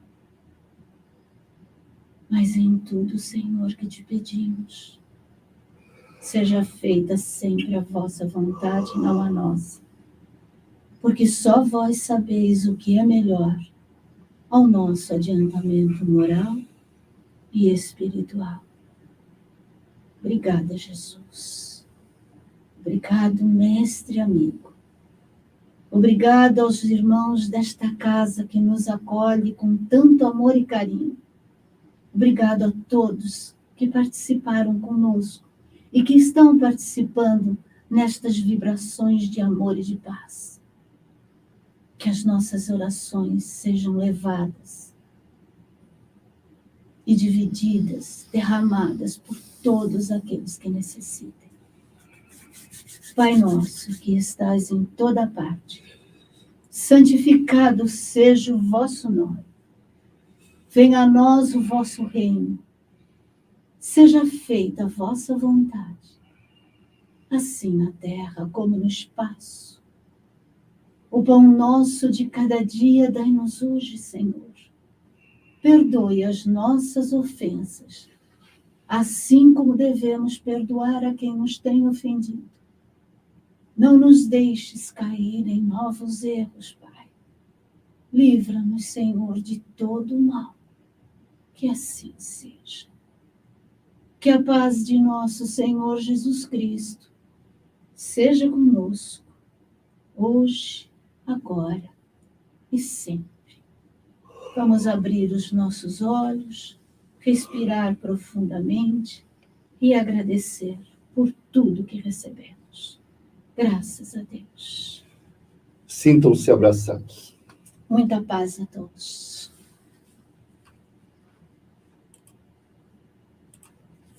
S3: Mas em tudo, Senhor, que te pedimos, seja feita sempre a vossa vontade, não a nossa. Porque só vós sabeis o que é melhor ao nosso adiantamento moral e espiritual. Obrigada, Jesus. Obrigado, mestre amigo. Obrigada aos irmãos desta casa que nos acolhe com tanto amor e carinho. Obrigado a todos que participaram conosco e que estão participando nestas vibrações de amor e de paz. Que as nossas orações sejam levadas e divididas, derramadas por todos aqueles que necessitem. Pai nosso, que estás em toda parte, santificado seja o vosso nome. Venha a nós o vosso reino. Seja feita a vossa vontade, assim na terra como no espaço. O pão nosso de cada dia dai-nos hoje, Senhor. Perdoe as nossas ofensas, assim como devemos perdoar a quem nos tem ofendido. Não nos deixes cair em novos erros, Pai. Livra-nos, Senhor, de todo o mal. Que assim seja. Que a paz de nosso Senhor Jesus Cristo seja conosco, hoje, agora e sempre. Vamos abrir os nossos olhos, respirar profundamente e agradecer por tudo que recebemos. Graças a Deus.
S1: Sintam-se abraçados.
S3: Muita paz a todos.